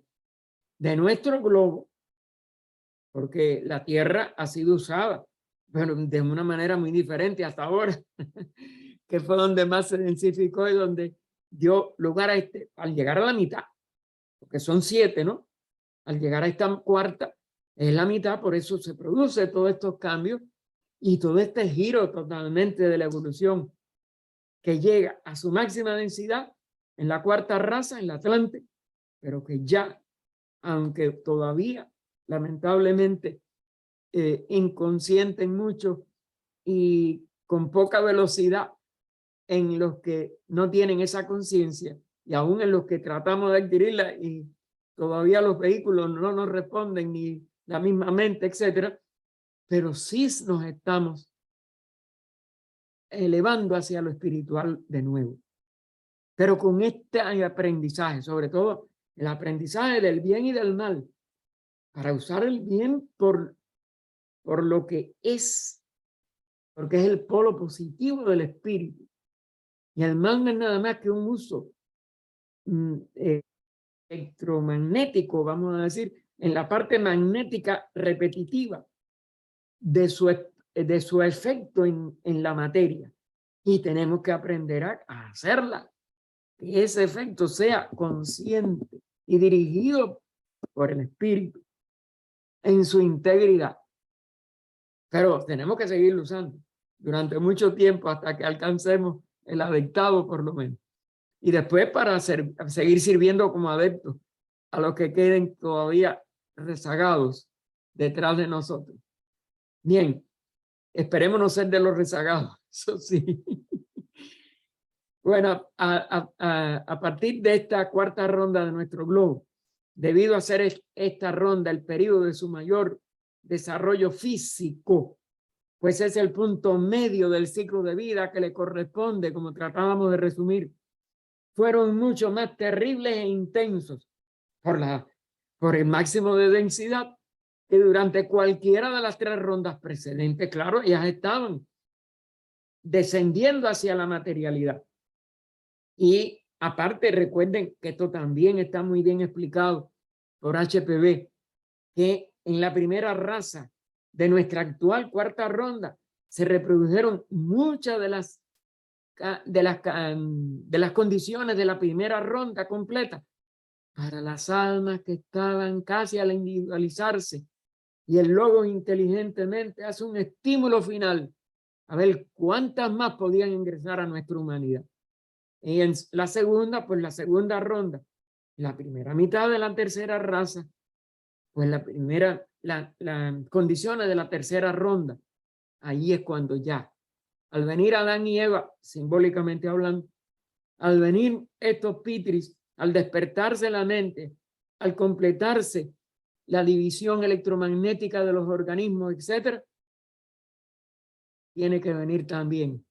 de nuestro globo, porque la Tierra ha sido usada, pero de una manera muy diferente hasta ahora, que fue donde más se densificó y donde dio lugar a al llegar a la mitad, porque son 7, ¿no? Al llegar a esta cuarta, es la mitad, por eso se produce todos estos cambios y todo este giro totalmente de la evolución que llega a su máxima densidad en la cuarta raza, en la Atlante, pero que ya, aunque todavía lamentablemente inconsciente en muchos y con poca velocidad en los que no tienen esa conciencia y aún en los que tratamos de adquirirla y todavía los vehículos no nos responden ni la misma mente, etcétera, pero sí nos estamos elevando hacia lo espiritual de nuevo. Pero con este aprendizaje, sobre todo el aprendizaje del bien y del mal, para usar el bien por lo que es, porque es el polo positivo del espíritu. Y el mal no es nada más que un uso electromagnético, vamos a decir, en la parte magnética repetitiva de su efecto en la materia. Y tenemos que aprender a hacerla, que ese efecto sea consciente y dirigido por el espíritu en su integridad. Pero tenemos que seguirlo usando durante mucho tiempo hasta que alcancemos el adeptado por lo menos. Y después para seguir sirviendo como adeptos a los que queden todavía rezagados detrás de nosotros. Bien, esperemos no ser de los rezagados, eso sí. Bueno, a partir de esta cuarta ronda de nuestro globo, debido a ser esta ronda el periodo de su mayor desarrollo físico, pues es el punto medio del ciclo de vida que le corresponde, como tratábamos de resumir, fueron mucho más terribles e intensos por el máximo de densidad que durante cualquiera de las 3 rondas precedentes. Claro, ellas estaban descendiendo hacia la materialidad. Y aparte, recuerden que esto también está muy bien explicado por HPV, que en la primera raza de nuestra actual cuarta ronda se reprodujeron muchas de las condiciones de la primera ronda completa para las almas que estaban casi al individualizarse, y el logo inteligentemente hace un estímulo final a ver cuántas más podían ingresar a nuestra humanidad. Y en la segunda, pues la segunda ronda, la primera mitad de la tercera raza, pues las condiciones de la tercera ronda, ahí es cuando ya, al venir Adán y Eva, simbólicamente hablando, al venir estos pitris, al despertarse la mente, al completarse la división electromagnética de los organismos, etcétera, tiene que venir también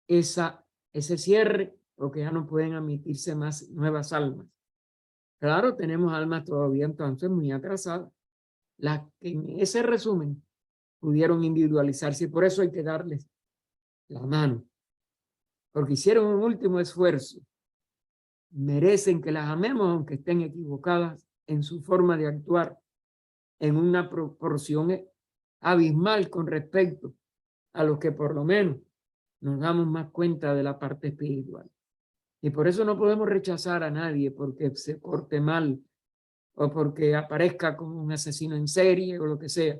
ese cierre, porque ya no pueden admitirse más nuevas almas. Claro, tenemos almas todavía entonces muy atrasadas, las que en ese resumen pudieron individualizarse, y por eso hay que darles la mano, porque hicieron un último esfuerzo. Merecen que las amemos aunque estén equivocadas en su forma de actuar en una proporción abismal con respecto a los que por lo menos nos damos más cuenta de la parte espiritual. Y por eso no podemos rechazar a nadie porque se porte mal o porque aparezca como un asesino en serie o lo que sea.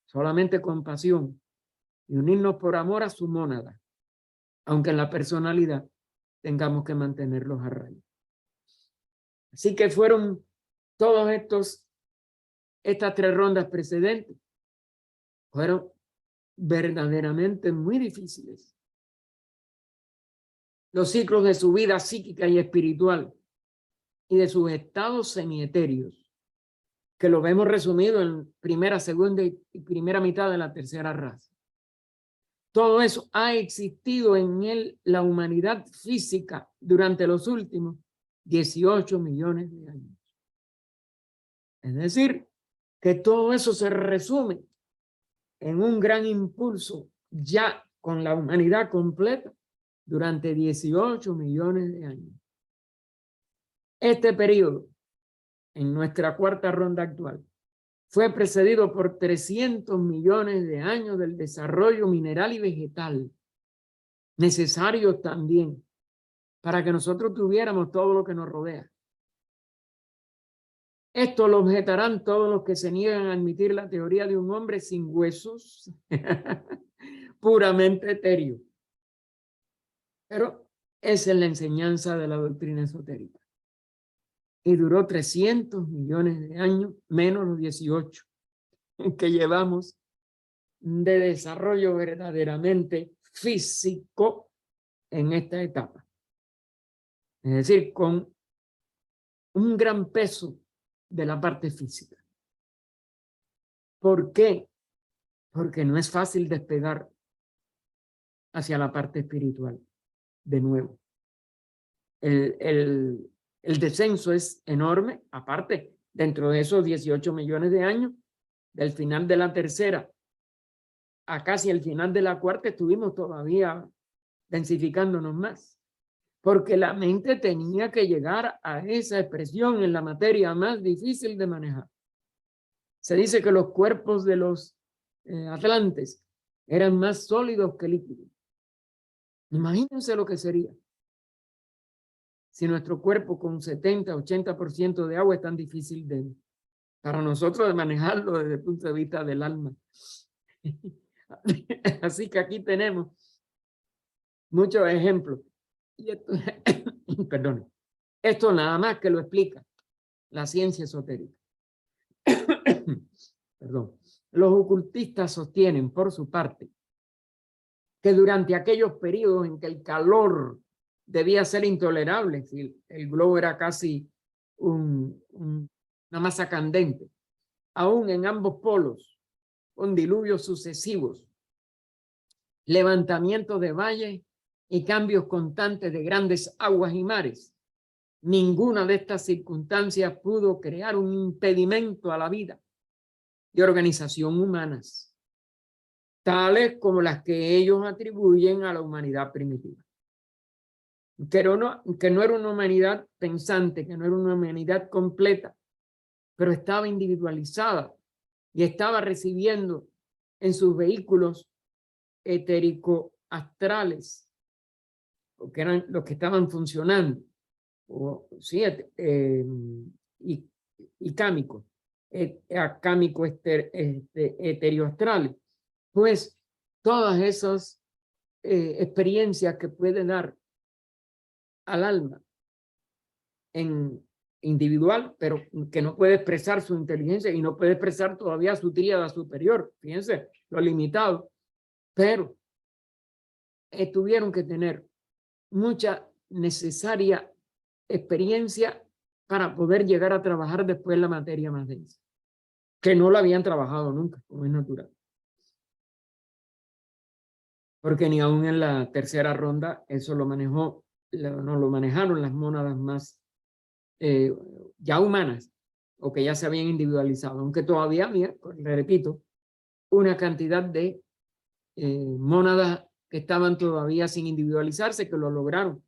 Solamente compasión y unirnos por amor a su mónada, aunque en la personalidad tengamos que mantenerlos a raya. Así que fueron todos estas 3 rondas precedentes, fueron verdaderamente muy difíciles. Los ciclos de su vida psíquica y espiritual y de sus estados semietéreos, que lo vemos resumido en primera, segunda y primera mitad de la tercera raza. Todo eso ha existido en la humanidad física durante los últimos 18 millones de años. Es decir, que todo eso se resume en un gran impulso ya con la humanidad completa durante 18 millones de años. Este periodo, en nuestra 4ª ronda actual, fue precedido por 300 millones de años del desarrollo mineral y vegetal, necesarios también para que nosotros tuviéramos todo lo que nos rodea. Esto lo objetarán todos los que se niegan a admitir la teoría de un hombre sin huesos, puramente etéreo. Pero esa es la enseñanza de la doctrina esotérica. Y duró 300 millones de años, menos los 18 que llevamos de desarrollo verdaderamente físico en esta etapa. Es decir, con un gran peso de la parte física. ¿Por qué? Porque no es fácil despegar hacia la parte espiritual de nuevo. El descenso es enorme, aparte, dentro de esos 18 millones de años, del final de la tercera a casi el final de la 4ª, estuvimos todavía densificándonos más, porque la mente tenía que llegar a esa expresión en la materia más difícil de manejar. Se dice que los cuerpos de los atlantes eran más sólidos que líquidos. Imagínense lo que sería si nuestro cuerpo con 70-80% de agua es tan difícil para nosotros de manejarlo desde el punto de vista del alma. Así que aquí tenemos muchos ejemplos. Y esto, perdón, esto nada más que lo explica la ciencia esotérica. Perdón. Los ocultistas sostienen, por su parte, que durante aquellos periodos en que el calor debía ser intolerable, si el globo era casi una masa candente, aún en ambos polos, con diluvios sucesivos, levantamientos de valles y cambios constantes de grandes aguas y mares, ninguna de estas circunstancias pudo crear un impedimento a la vida y organización humanas, tales como las que ellos atribuyen a la humanidad primitiva. Que no era una humanidad pensante, que no era una humanidad completa, pero estaba individualizada y estaba recibiendo en sus vehículos etérico-astrales, porque eran los que estaban funcionando, y cámicos, eterioastrales. Pues todas esas experiencias que puede dar al alma en individual, pero que no puede expresar su inteligencia y no puede expresar todavía su tríada superior. Fíjense lo limitado, pero tuvieron que tener mucha necesaria experiencia para poder llegar a trabajar después la materia más densa, que no la habían trabajado nunca, como es natural. Porque ni aún en la tercera ronda eso lo manejó, no lo manejaron las mónadas más ya humanas o que ya se habían individualizado, aunque todavía había, le repito, una cantidad de mónadas que estaban todavía sin individualizarse, que lo lograron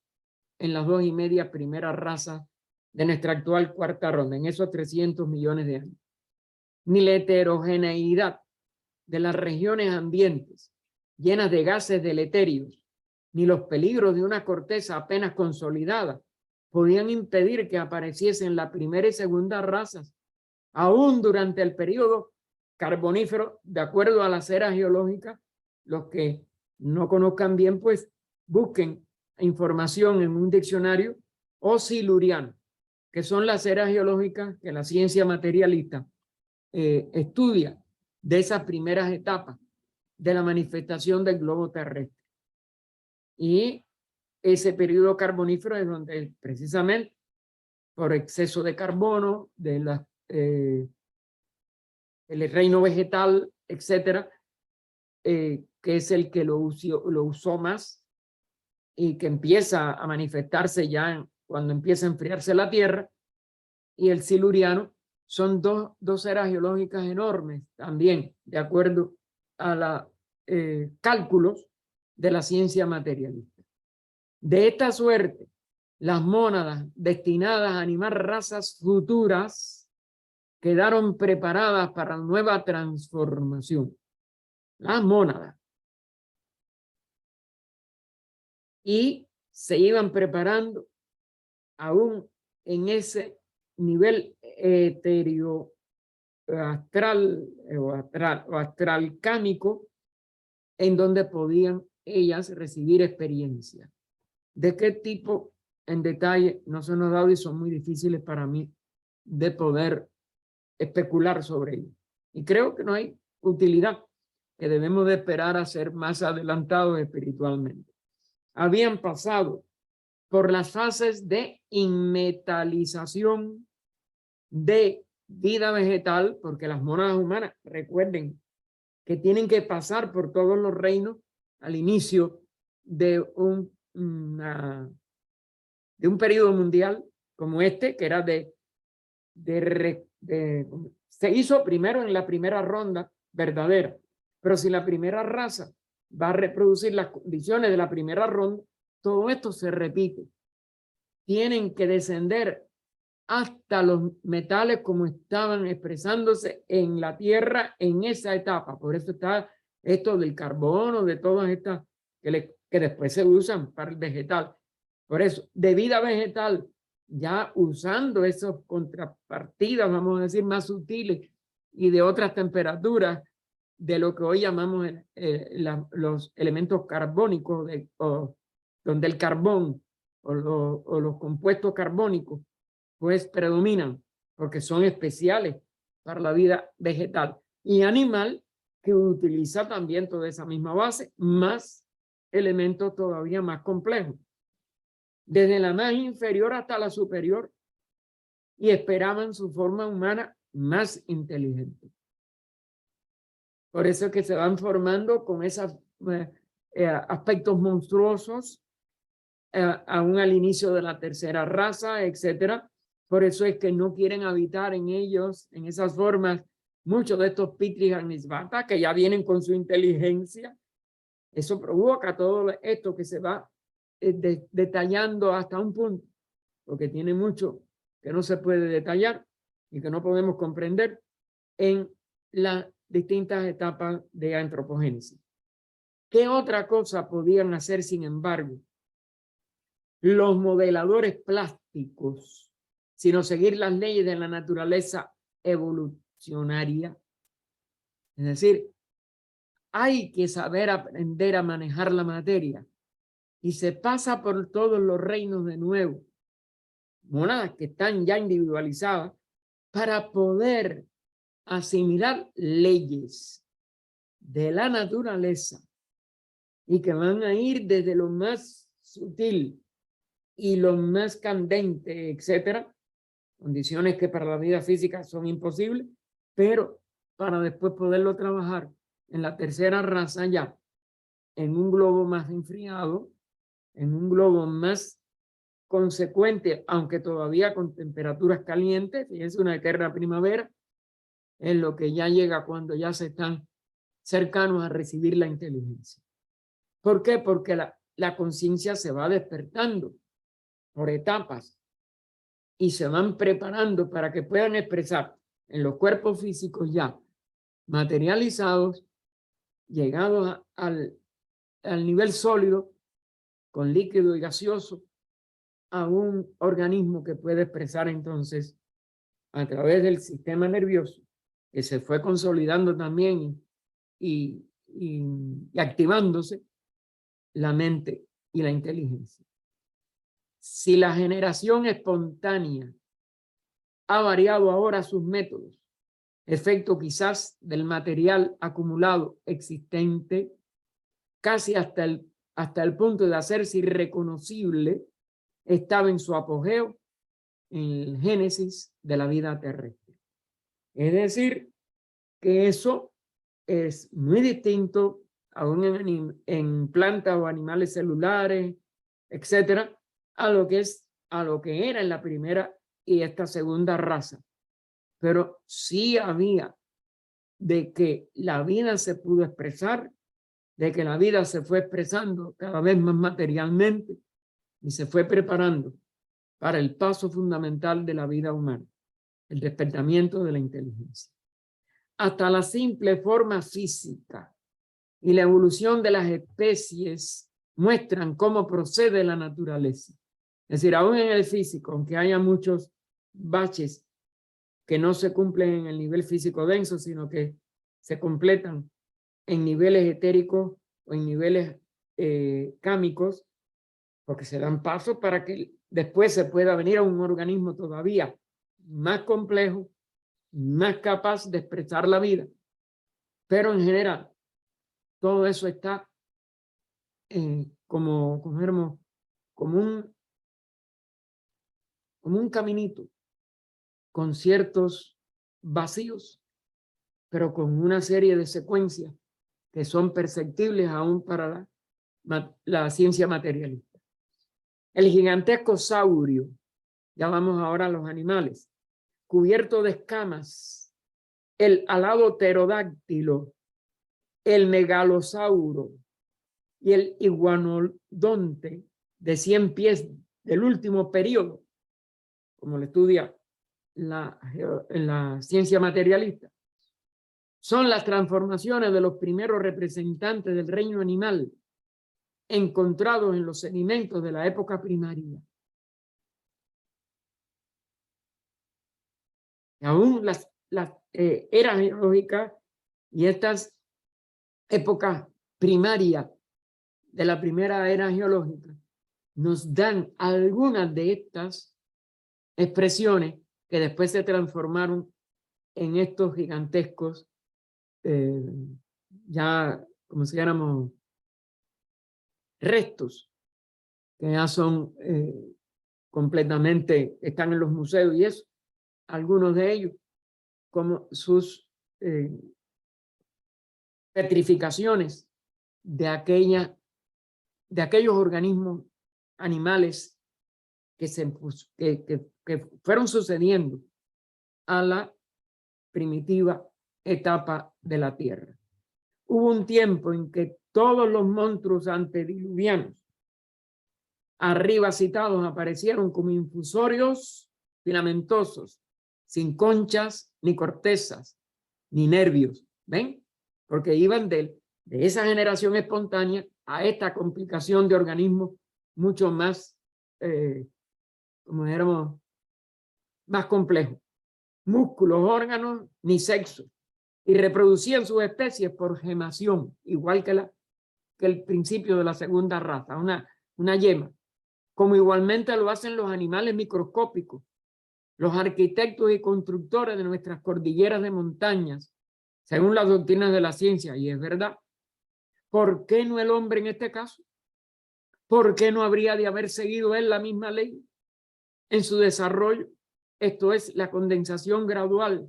en las 2,5 primeras razas de nuestra actual 4ª ronda, en esos 300 millones de años. Ni la heterogeneidad de las regiones ambientes llenas de gases deleterios, ni los peligros de una corteza apenas consolidada podían impedir que apareciesen la primera y segunda razas Aún durante el periodo carbonífero, de acuerdo a las eras geológicas, los que no conozcan bien, pues busquen información en un diccionario, o siluriano, que son las eras geológicas que la ciencia materialista estudia de esas primeras etapas de la manifestación del globo terrestre. Y ese periodo carbonífero es donde precisamente por exceso de carbono, de el reino vegetal, etcétera, que es el que lo usó más y que empieza a manifestarse ya cuando empieza a enfriarse la Tierra, y el siluriano, son dos eras geológicas enormes también, de acuerdo a los cálculos de la ciencia materialista. De esta suerte, las mónadas destinadas a animar razas futuras quedaron preparadas para la nueva transformación. Las mónadas. Y se iban preparando aún en ese nivel etéreo astral o astralcámico, en donde podían ellas recibir experiencia. ¿De qué tipo? En detalle no se nos ha dado y son muy difíciles para mí de poder especular sobre ello. Y creo que no hay utilidad, que debemos de esperar a ser más adelantados espiritualmente. Habían pasado por las fases de inmetalización, de vida vegetal, porque las mónadas humanas, recuerden que tienen que pasar por todos los reinos al inicio de un periodo mundial como este, que era se hizo primero en la primera ronda verdadera, pero si la primera raza va a reproducir las condiciones de la primera ronda, todo esto se repite. Tienen que descender hasta los metales como estaban expresándose en la Tierra en esa etapa. Por eso está esto del carbono, de todas estas que después se usan para el vegetal. Por eso, de vida vegetal, ya usando esas contrapartidas, vamos a decir, más sutiles y de otras temperaturas, de lo que hoy llamamos los elementos carbónicos, donde el carbón o los compuestos carbónicos pues predominan, porque son especiales para la vida vegetal y animal, que utiliza también toda esa misma base, más elementos todavía más complejos, desde la más inferior hasta la superior, y esperaban su forma humana más inteligente. Por eso es que se van formando con esos aspectos monstruosos, aún al inicio de la tercera raza, etcétera. Por eso es que no quieren habitar en ellos, en esas formas, muchos de estos Pitris Agnisbata, que ya vienen con su inteligencia. Eso provoca todo esto que se va detallando hasta un punto, porque tiene mucho que no se puede detallar y que no podemos comprender en las distintas etapas de antropogénesis. ¿Qué otra cosa podían hacer, sin embargo, los modeladores plásticos, sino seguir las leyes de la naturaleza evolucionaria? Es decir, hay que saber aprender a manejar la materia, y se pasa por todos los reinos de nuevo, monadas que están ya individualizadas, para poder asimilar leyes de la naturaleza, y que van a ir desde lo más sutil y lo más candente, etcétera, condiciones que para la vida física son imposibles, pero para después poderlo trabajar en la tercera raza ya, en un globo más enfriado, en un globo más consecuente, aunque todavía con temperaturas calientes, y es una eterna primavera, en lo que ya llega cuando ya se están cercanos a recibir la inteligencia. ¿Por qué? Porque la conciencia se va despertando por etapas y se van preparando para que puedan expresar en los cuerpos físicos ya materializados, llegados al nivel sólido, con líquido y gaseoso, a un organismo que puede expresar entonces a través del sistema nervioso, que se fue consolidando también y activándose, la mente y la inteligencia. Si la generación espontánea ha variado ahora sus métodos, efecto quizás del material acumulado existente, casi hasta el punto de hacerse irreconocible, estaba en su apogeo en el génesis de la vida terrestre. Es decir, que eso es muy distinto aún en plantas o animales celulares, etcétera, a lo que era en la primera y esta segunda raza. Pero sí había de que la vida se pudo expresar, de que la vida se fue expresando cada vez más materialmente y se fue preparando para el paso fundamental de la vida humana, el despertamiento de la inteligencia. Hasta la simple forma física y la evolución de las especies muestran cómo procede la naturaleza. Es decir, aún en el físico, aunque haya muchos baches que no se cumplen en el nivel físico denso, sino que se completan en niveles etéricos o en niveles cámicos, porque se dan pasos para que después se pueda venir a un organismo todavía más complejo, más capaz de expresar la vida. Pero en general, todo eso está como un caminito con ciertos vacíos, pero con una serie de secuencias que son perceptibles aún para la ciencia materialista. El gigantesco saurio, ya vamos ahora a los animales, cubierto de escamas, el alado pterodáctilo, el megalosauro y el iguanodonte de 100 pies del último periodo, como lo estudia la ciencia materialista, son las transformaciones de los primeros representantes del reino animal encontrados en los sedimentos de la época primaria. Aún las eras geológicas y estas épocas primarias de la primera era geológica nos dan algunas de estas expresiones que después se transformaron en estos gigantescos, ya como si dijéramos restos, que ya son completamente, están en los museos y eso, algunos de ellos, como sus petrificaciones de aquellos organismos animales que fueron sucediendo a la primitiva etapa de la Tierra. Hubo un tiempo en que todos los monstruos antediluvianos arriba citados aparecieron como infusorios filamentosos, sin conchas, ni cortezas, ni nervios. ¿Ven? Porque iban de esa generación espontánea a esta complicación de organismos mucho más, como dijéramos, más complejos. Músculos, órganos, ni sexo. Y reproducían sus especies por gemación, igual que el principio de la segunda raza, una yema. Como igualmente lo hacen los animales microscópicos, los arquitectos y constructores de nuestras cordilleras de montañas, según las doctrinas de la ciencia, y es verdad. ¿Por qué no el hombre en este caso? ¿Por qué no habría de haber seguido él la misma ley en su desarrollo? Esto es la condensación gradual.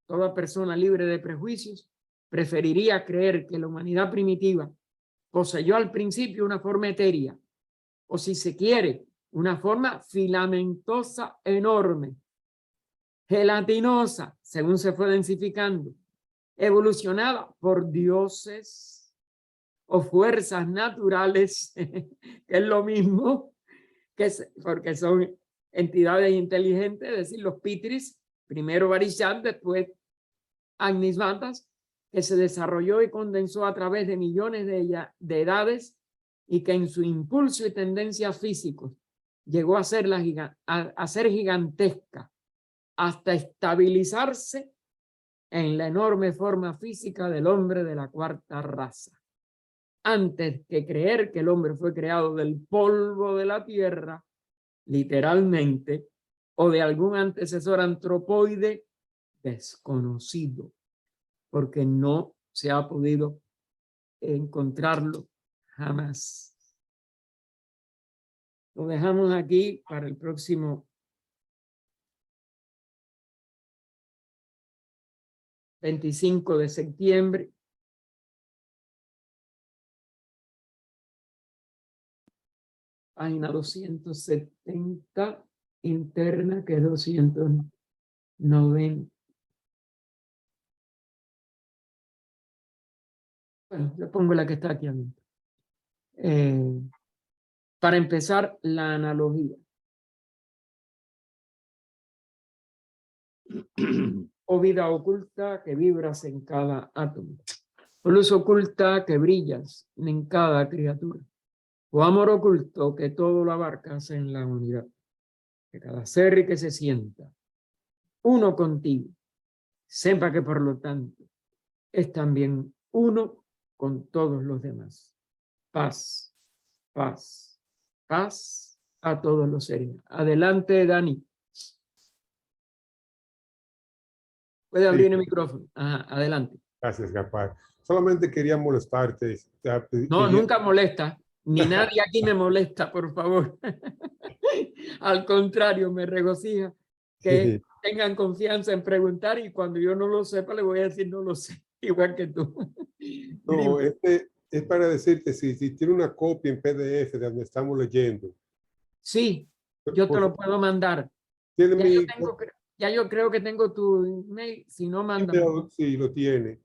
Toda persona libre de prejuicios preferiría creer que la humanidad primitiva poseyó al principio una forma etérea, o si se quiere, una forma filamentosa enorme, gelatinosa, según se fue densificando, evolucionada por dioses o fuerzas naturales, que es lo mismo, porque son entidades inteligentes, es decir, los pitris, primero Varishan, después Agnis Matas, que se desarrolló y condensó a través de millones de edades y que en su impulso y tendencias físicos llegó a ser, a ser gigantesca, hasta estabilizarse en la enorme forma física del hombre de la cuarta raza. Antes que creer que el hombre fue creado del polvo de la tierra, literalmente, o de algún antecesor antropoide desconocido, porque no se ha podido encontrarlo jamás. Lo dejamos aquí para el próximo 25 de septiembre. Página 270, interna, que es 290. Bueno, le pongo la que está aquí adentro. Para empezar, la analogía. O vida oculta que vibras en cada átomo. O luz oculta que brillas en cada criatura. O amor oculto que todo lo abarcas en la unidad. Que cada ser que se sienta uno contigo, sepa que por lo tanto es también uno con todos los demás. Paz, paz, paz a todos los seres. Adelante, Dani. Puede abrir el micrófono. Ajá, adelante. Gracias, Gaspar. Solamente quería molestarte. No, nunca molesta. Ni nadie aquí me molesta, por favor. Al contrario, me regocija que tengan confianza en preguntar y cuando yo no lo sepa le voy a decir no lo sé, igual que tú. No, es para decirte si tiene una copia en PDF de donde estamos leyendo. Sí, yo te lo puedo mandar. Ya yo creo que tengo tu email, si no, mándame. Sí, lo tiene.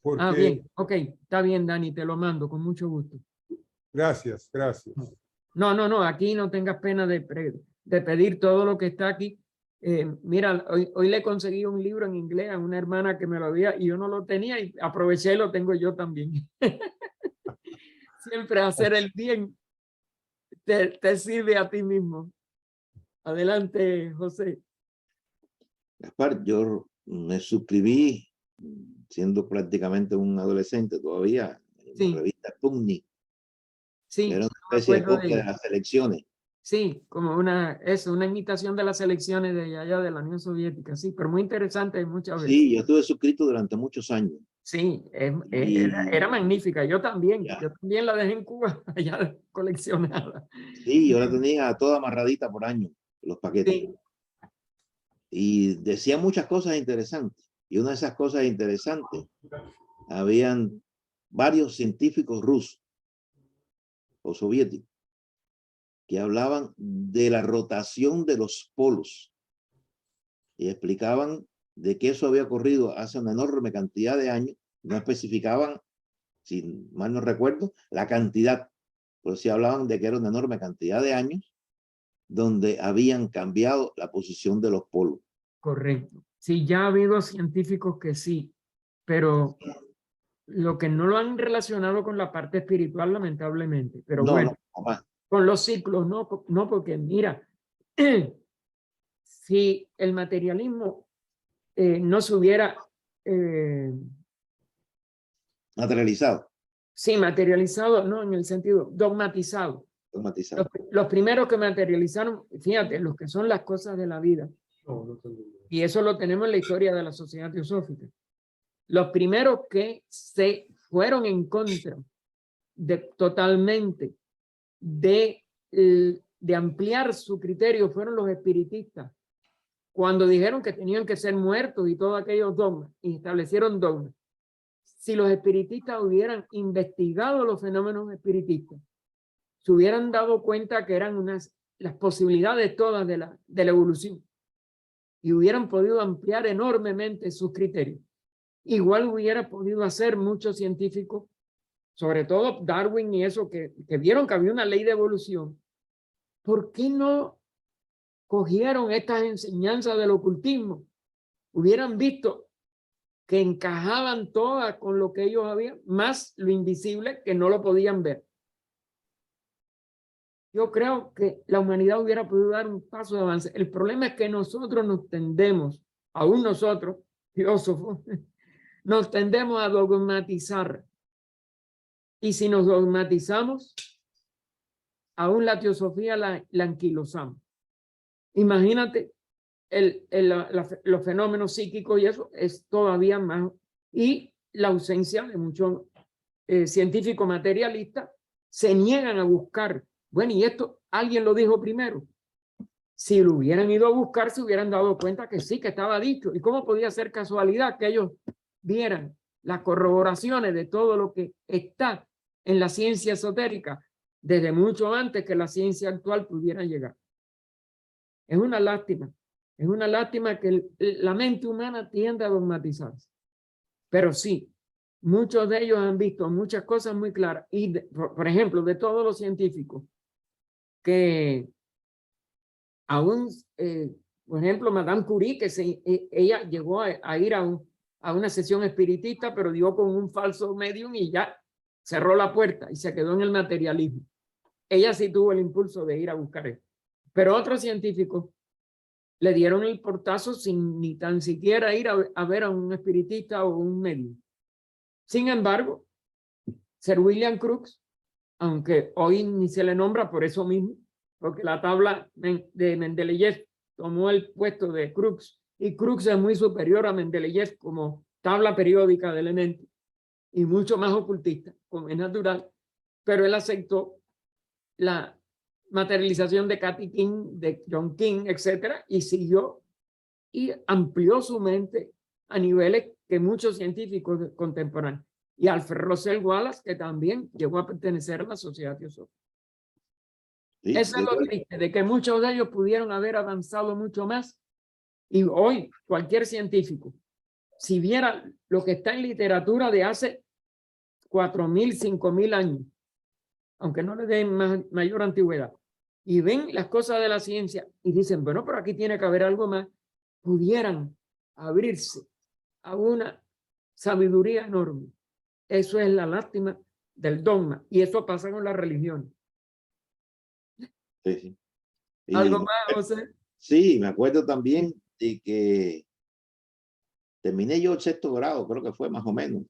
Porque, ah, bien, ok, está bien, Dani, te lo mando con mucho gusto. Gracias, gracias. No, aquí no tengas pena de pedir todo lo que está aquí. Mira, hoy le conseguí un libro en inglés a una hermana que me lo había y yo no lo tenía y aproveché y lo tengo yo también. Siempre hacer el bien te sirve a ti mismo. Adelante, José. Gaspar, yo me suscribí siendo prácticamente un adolescente todavía en la revista Sputnik. Sí, era una especie de copia de las elecciones. Sí, como una imitación de las elecciones de allá de la Unión Soviética, sí, pero muy interesante muchas veces. Sí, yo estuve suscrito durante muchos años. Sí, era magnífica, yo también la dejé en Cuba, allá coleccionada. Sí, yo la tenía toda amarradita por año, los paquetes. Sí. Y decía muchas cosas interesantes, y una de esas cosas interesantes, habían varios científicos rusos o soviéticos que hablaban de la rotación de los polos y explicaban de que eso había ocurrido hace una enorme cantidad de años. No especificaban, si mal no recuerdo, la cantidad, pero sí hablaban de que era una enorme cantidad de años donde habían cambiado la posición de los polos. Correcto. Sí, ya ha habido científicos que sí, pero lo que no lo han relacionado con la parte espiritual, lamentablemente. Pero bueno, con los ciclos, no, porque mira, si el materialismo no se hubiera materializado. Sí, materializado, no en el sentido dogmatizado. Los primeros que materializaron, fíjate, los que son las cosas de la vida. Y eso lo tenemos en la historia de la sociedad teosófica. Los primeros que se fueron en contra totalmente de ampliar su criterio fueron los espiritistas. Cuando dijeron que tenían que ser muertos y todos aquellos dogmas, y establecieron dogmas. Si los espiritistas hubieran investigado los fenómenos espiritistas, se hubieran dado cuenta que eran las posibilidades todas de la evolución y hubieran podido ampliar enormemente sus criterios. Igual hubiera podido hacer muchos científicos, sobre todo Darwin y eso, que vieron que había una ley de evolución. ¿Por qué no cogieron estas enseñanzas del ocultismo? Hubieran visto que encajaban todas con lo que ellos habían, más lo invisible que no lo podían ver. yo creo que la humanidad hubiera podido dar un paso de avance. El problema es que nosotros nos tendemos, aún nosotros, filósofos, nos tendemos a dogmatizar. Y si nos dogmatizamos, aún la teosofía la anquilosamos. Imagínate los fenómenos psíquicos y eso es todavía más. Y la ausencia de muchos científicos materialistas se niegan a buscar. Bueno, y esto alguien lo dijo primero. Si lo hubieran ido a buscar, se hubieran dado cuenta que sí, que estaba dicho. ¿Y cómo podía ser casualidad que ellos vieran las corroboraciones de todo lo que está en la ciencia esotérica desde mucho antes que la ciencia actual pudiera llegar? Es una lástima. Es una lástima que la mente humana tiende a dogmatizarse. Pero sí, muchos de ellos han visto muchas cosas muy claras. Y, por ejemplo, de todos los científicos que aún, por ejemplo, Madame Curie, que ella llegó a ir a una sesión espiritista, pero dio con un falso medium y ya cerró la puerta y se quedó en el materialismo. Ella sí tuvo el impulso de ir a buscar esto. Pero otros científicos le dieron el portazo sin ni tan siquiera ir a ver a un espiritista o un medium. Sin embargo, Sir William Crookes, aunque hoy ni se le nombra por eso mismo, porque la tabla de Mendeleev tomó el puesto de Crookes, y Crookes es muy superior a Mendeleev como tabla periódica de elementos, y mucho más ocultista, como es natural, pero él aceptó la materialización de Cathy King, de John King, etcétera, y siguió y amplió su mente a niveles que muchos científicos contemporáneos. Y Alfred Russel Wallace, que también llegó a pertenecer a la Sociedad Teosófica. Sí, Eso es lo triste, de que muchos de ellos pudieron haber avanzado mucho más. Y hoy cualquier científico, si viera lo que está en literatura de hace 4.000, 5.000 años, aunque no le den mayor antigüedad, y ven las cosas de la ciencia y dicen, bueno, pero aquí tiene que haber algo más, pudieran abrirse a una sabiduría enorme. Eso es la lástima del dogma, y eso pasa con la religión. sí, sí. Y ¿Algo más, José? sí, me acuerdo también de que terminé yo el 6º grado, creo que fue más o menos,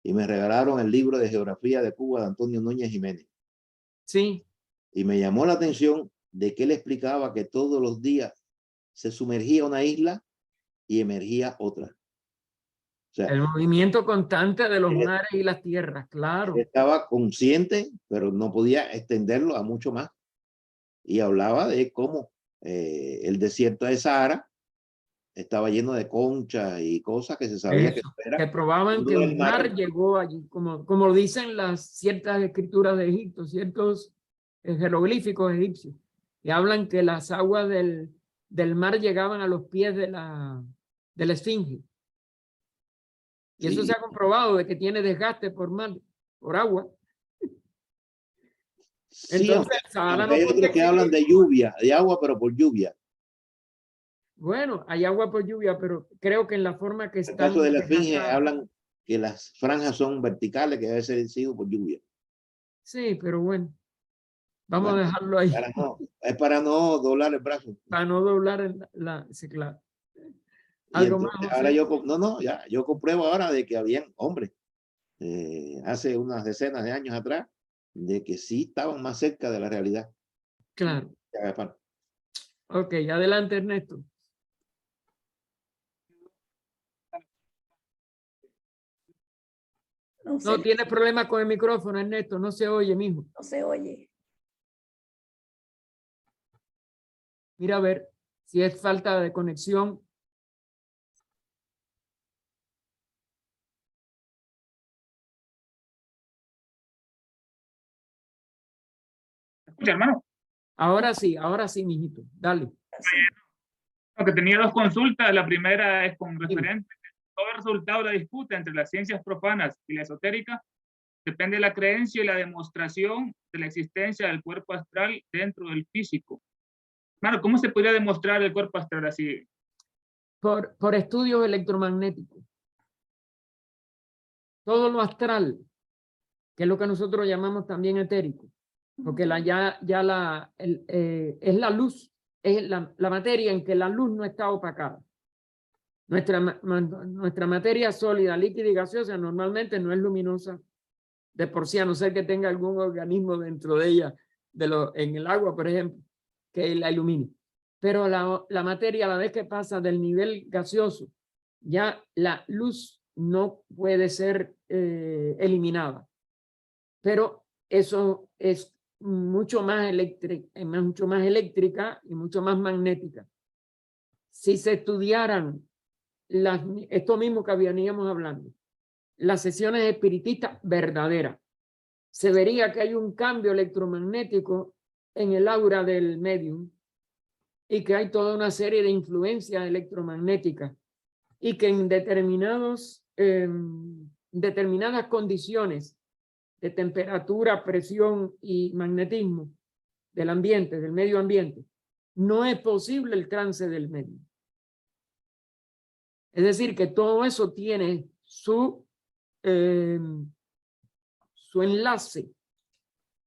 y me regalaron el libro de geografía de Cuba de Antonio Núñez Jiménez. Sí. Y me llamó la atención de que él explicaba que todos los días se sumergía una isla y emergía otra. O sea, El movimiento constante de los mares y las tierras, claro. estaba consciente, pero no podía extenderlo a mucho más. Y hablaba de cómo el desierto de Sahara estaba lleno de conchas y cosas que se sabía que Que probaban que un mar llegó allí, como dicen las ciertas escrituras de Egipto, ciertos jeroglíficos egipcios, que hablan que las aguas del mar llegaban a los pies de la esfinge. Y eso se ha comprobado de que tiene desgaste por mar, por agua. Sí, Entonces, aunque hay otros que hablan de lluvia, de agua, pero por lluvia. Bueno, hay agua por lluvia, pero creo que en la forma que En el están... caso de la esfinge hablan que las franjas son verticales, que debe ser sido por lluvia. Sí, pero bueno, vamos a dejarlo ahí. Es para no doblar el brazo. Para no doblar sí, claro. Y entonces, ahora yo compruebo ahora de que habían hombres hace unas decenas de años atrás, de que sí estaban más cerca de la realidad. Claro. Ok, adelante, Ernesto. No tienes problema con el micrófono, Ernesto, no se oye, mijo. No se oye. Mira a ver si es falta de conexión. ¿Escucha, hermano? Ahora sí, mijito, dale. Porque tenía 2 consultas. La primera es con referente a todo el resultado de la disputa entre las ciencias profanas y la esotérica. Depende de la creencia y la demostración de la existencia del cuerpo astral dentro del físico. Claro, ¿cómo se podría demostrar el cuerpo astral así? Por estudios electromagnéticos. Todo lo astral, que es lo que nosotros llamamos también etérico, porque es la luz, es la materia en que la luz no está opacada. Nuestra materia sólida, líquida y gaseosa normalmente no es luminosa de por sí, a no ser que tenga algún organismo dentro de ella, en el agua, por ejemplo, que la ilumine. Pero la materia, a la vez que pasa del nivel gaseoso, ya la luz no puede ser eliminada. Pero eso es mucho más eléctrica y mucho más magnética. Si se estudiaran esto mismo que veníamos hablando, las sesiones espiritistas verdaderas, se vería que hay un cambio electromagnético en el aura del medium y que hay toda una serie de influencias electromagnéticas y que en determinadas condiciones de temperatura, presión y magnetismo del ambiente, del medio ambiente, no es posible el trance del medio. Es decir, que todo eso tiene su enlace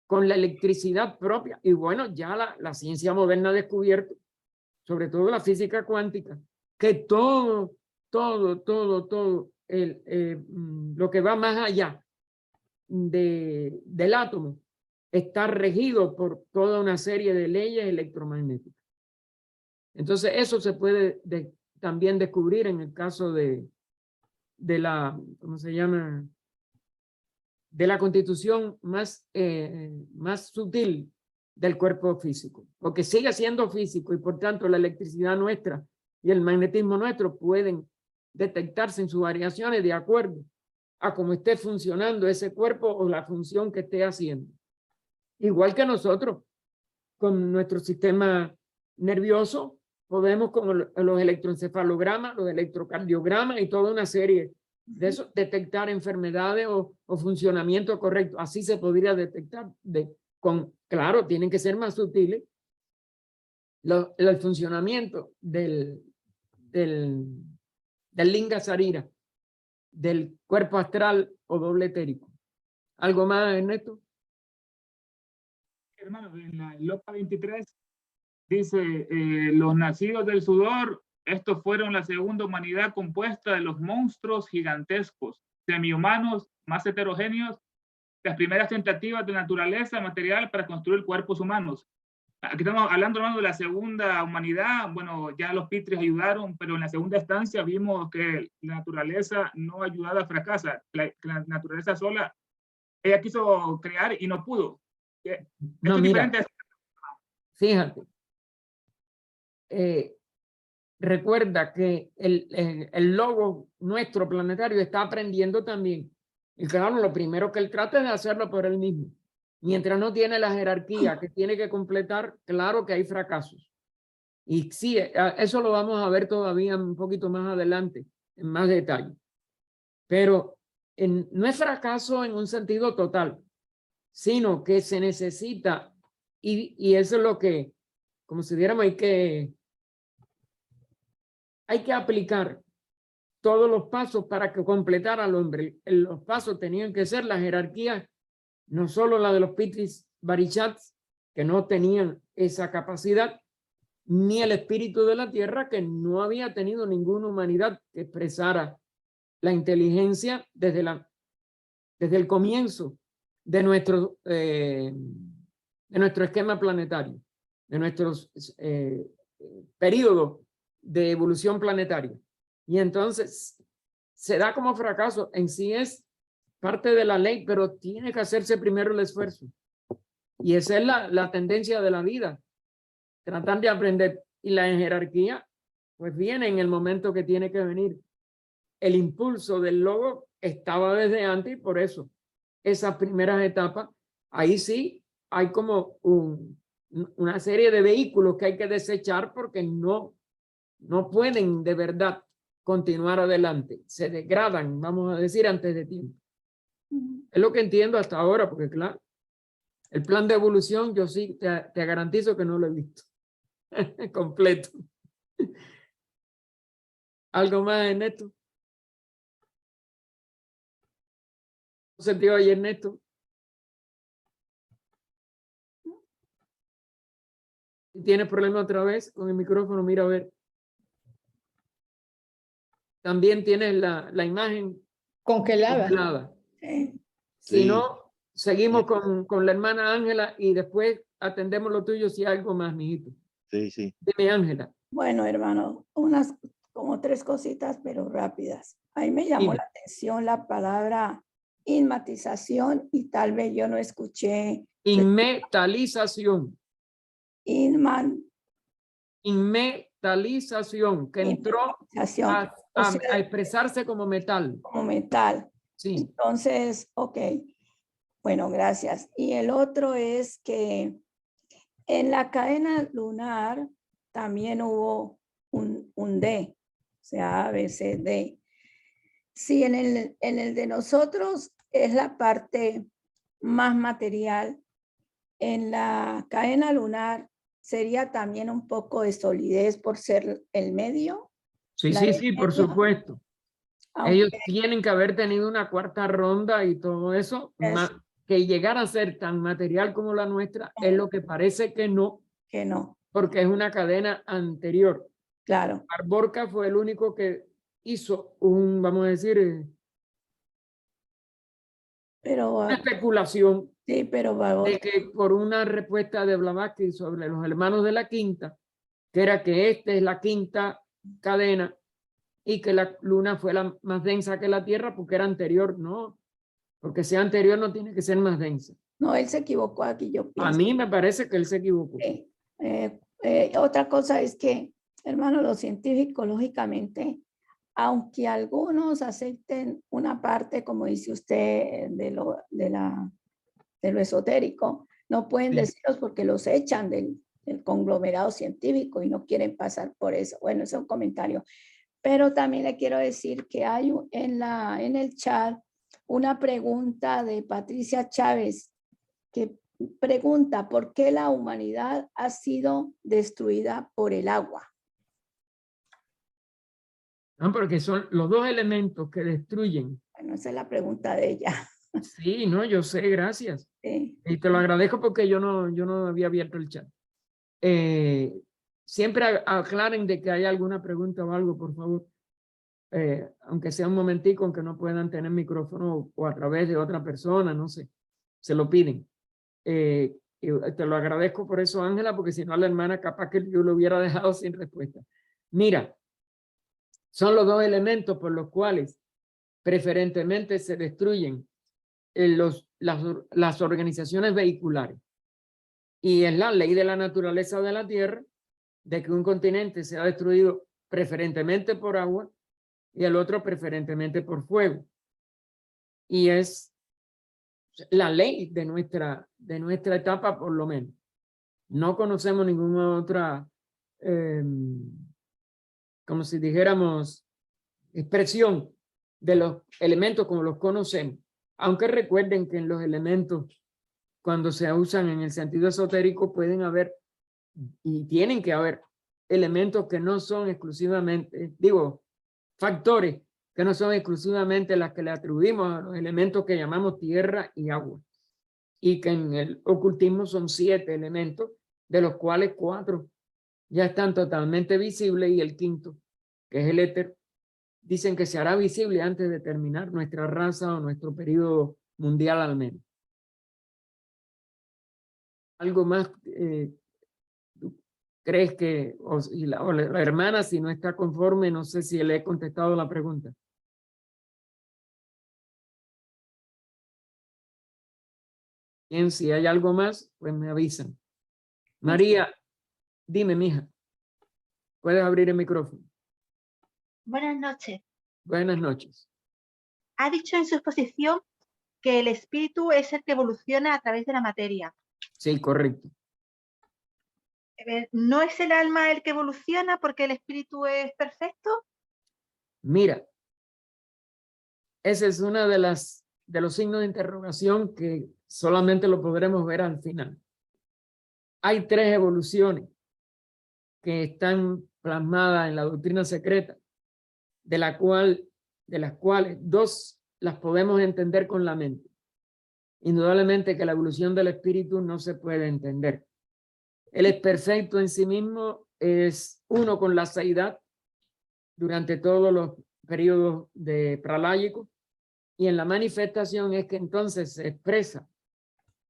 con la electricidad propia. Y bueno, ya la ciencia moderna ha descubierto, sobre todo la física cuántica, que todo lo que va más allá del átomo está regido por toda una serie de leyes electromagnéticas. Entonces, eso se puede también descubrir en el caso de la, ¿cómo se llama? De la constitución más sutil del cuerpo físico, porque sigue siendo físico y por tanto la electricidad nuestra y el magnetismo nuestro pueden detectarse en sus variaciones de acuerdo a cómo esté funcionando ese cuerpo o la función que esté haciendo. Igual que nosotros, con nuestro sistema nervioso, podemos con los electroencefalogramas, los electrocardiogramas y toda una serie de eso, detectar enfermedades o funcionamiento correcto. Así se podría detectar. Claro, tienen que ser más sutiles. El funcionamiento del Linga Sarira, del cuerpo astral o doble etérico. ¿Algo más, Ernesto? Hermano, en la Lopa 23 dice, los nacidos del sudor, estos fueron la segunda humanidad compuesta de los monstruos gigantescos, semihumanos más heterogéneos, las primeras tentativas de naturaleza material para construir cuerpos humanos. Aquí estamos hablando, hermano, de la segunda humanidad. Bueno, ya los Pitris ayudaron, pero en la segunda instancia vimos que la naturaleza no ayudada fracasa, la naturaleza sola, ella quiso crear y no pudo. No, mira, fíjate, recuerda que el logo nuestro planetario está aprendiendo también. Y claro, lo primero que él trata es de hacerlo por él mismo. Mientras no tiene la jerarquía que tiene que completar, claro que hay fracasos. Y sí, eso lo vamos a ver todavía un poquito más adelante, en más detalle. Pero no es fracaso en un sentido total, sino que se necesita, y eso es lo que, como si diéramos, hay que aplicar todos los pasos para que completara al hombre. Los pasos tenían que ser la jerarquía, no solo la de los Pitris Barichats, que no tenían esa capacidad, ni el espíritu de la tierra, que no había tenido ninguna humanidad que expresara la inteligencia desde el comienzo de nuestro esquema planetario, de nuestros periodos de evolución planetaria. Y entonces se da como fracaso. En sí es parte de la ley, pero tiene que hacerse primero el esfuerzo. Y esa es la tendencia de la vida. Tratar de aprender. Y la jerarquía, pues viene en el momento que tiene que venir. El impulso del logo estaba desde antes y por eso esas primeras etapas, ahí sí hay como una serie de vehículos que hay que desechar porque no pueden de verdad continuar adelante. Se degradan, vamos a decir, antes de tiempo. Es lo que entiendo hasta ahora, porque claro, el plan de evolución yo sí te garantizo que no lo he visto completo. ¿Algo más, Ernesto? ¿No se te oye, Ernesto? ¿Tienes problema otra vez con el micrófono? Mira, a ver. También tienes la imagen Congelada. congelada. Sí. Si Sí. no, seguimos con la hermana Ángela y después atendemos lo tuyo si hay algo más, mijito. Sí, sí. Dime, Ángela. Bueno, hermano, unas como 3 cositas, pero rápidas. Ahí me llamó Dime. la atención la palabra inmatización y tal vez yo no escuché Inmetalización. inman, Inmetalización, que entró inmatización, a, o a- sea, a expresarse como metal. como metal. Sí. Entonces, ok, bueno, gracias. Y el otro es que en la cadena lunar también hubo un D, o sea, A, B, C, D. Si en el de nosotros es la parte más material, en la cadena lunar sería también un poco de solidez por ser el medio. Sí, La sí, del sí, por medio, supuesto. aunque Ellos tienen que haber tenido una cuarta ronda y todo eso, es que llegara a ser tan material como la nuestra, es lo que parece que no, que no, porque es una cadena anterior. claro. Arborca fue el único que hizo vamos a decir, Pero una especulación sí, pero de que por una respuesta de Blavatsky sobre los hermanos de la quinta, que era que esta es la quinta cadena y que la luna fue la más densa que la Tierra porque era anterior, no, porque sea anterior no tiene que ser más densa. no, él se equivocó aquí, yo A pienso. mí me parece que él se equivocó. Otra cosa es que, hermano, los científicos, lógicamente, aunque algunos acepten una parte, como dice usted, de lo esotérico, no pueden Sí. decirlos porque los echan del conglomerado científico y no quieren pasar por eso. Bueno, ese es un comentario. Pero también le quiero decir que hay en el chat una pregunta de Patricia Chávez que pregunta por qué la humanidad ha sido destruida por el agua. No, porque son los dos elementos que destruyen. Bueno, esa es la pregunta de ella. Sí, no, yo sé, gracias. Sí. Y te lo agradezco porque yo no había abierto el chat. Siempre aclaren de que hay alguna pregunta o algo, por favor. Aunque sea un momentico, aunque no puedan tener micrófono o a través de otra persona, no sé. Se lo piden. Y te lo agradezco por eso, Ángela, porque si no, la hermana capaz que yo lo hubiera dejado sin respuesta. Mira, son los dos elementos por los cuales preferentemente se destruyen las organizaciones vehiculares. Y es la ley de la naturaleza de la Tierra, de que un continente sea destruido preferentemente por agua y el otro preferentemente por fuego. Y es la ley de nuestra etapa, por lo menos. No conocemos ninguna otra, como si dijéramos, expresión de los elementos como los conocemos. Aunque recuerden que en los elementos, cuando se usan en el sentido esotérico, pueden haber y tienen que haber elementos que no son exclusivamente, factores que no son exclusivamente las que le atribuimos a los elementos que llamamos tierra y agua. Y que en el ocultismo son 7 elementos, de los cuales 4 ya están totalmente visibles y el quinto, que es el éter, dicen que se hará visible antes de terminar nuestra raza o nuestro periodo mundial al menos. ¿Algo más crees que, o la hermana, si no está conforme, no sé si le he contestado la pregunta? Bien, si hay algo más, pues me avisan. María, dime, mija. Puedes abrir el micrófono. Buenas noches. Buenas noches. Ha dicho en su exposición que el espíritu es el que evoluciona a través de la materia. Sí, correcto. ¿No es el alma el que evoluciona porque el espíritu es perfecto? Mira, ese es uno de los signos de interrogación que solamente lo podremos ver al final. Hay 3 evoluciones que están plasmadas en la doctrina secreta, de las cuales 2 las podemos entender con la mente. Indudablemente que la evolución del espíritu no se puede entender. Él es perfecto en sí mismo, es uno con la seidad durante todos los periodos de praláyico, y en la manifestación es que entonces se expresa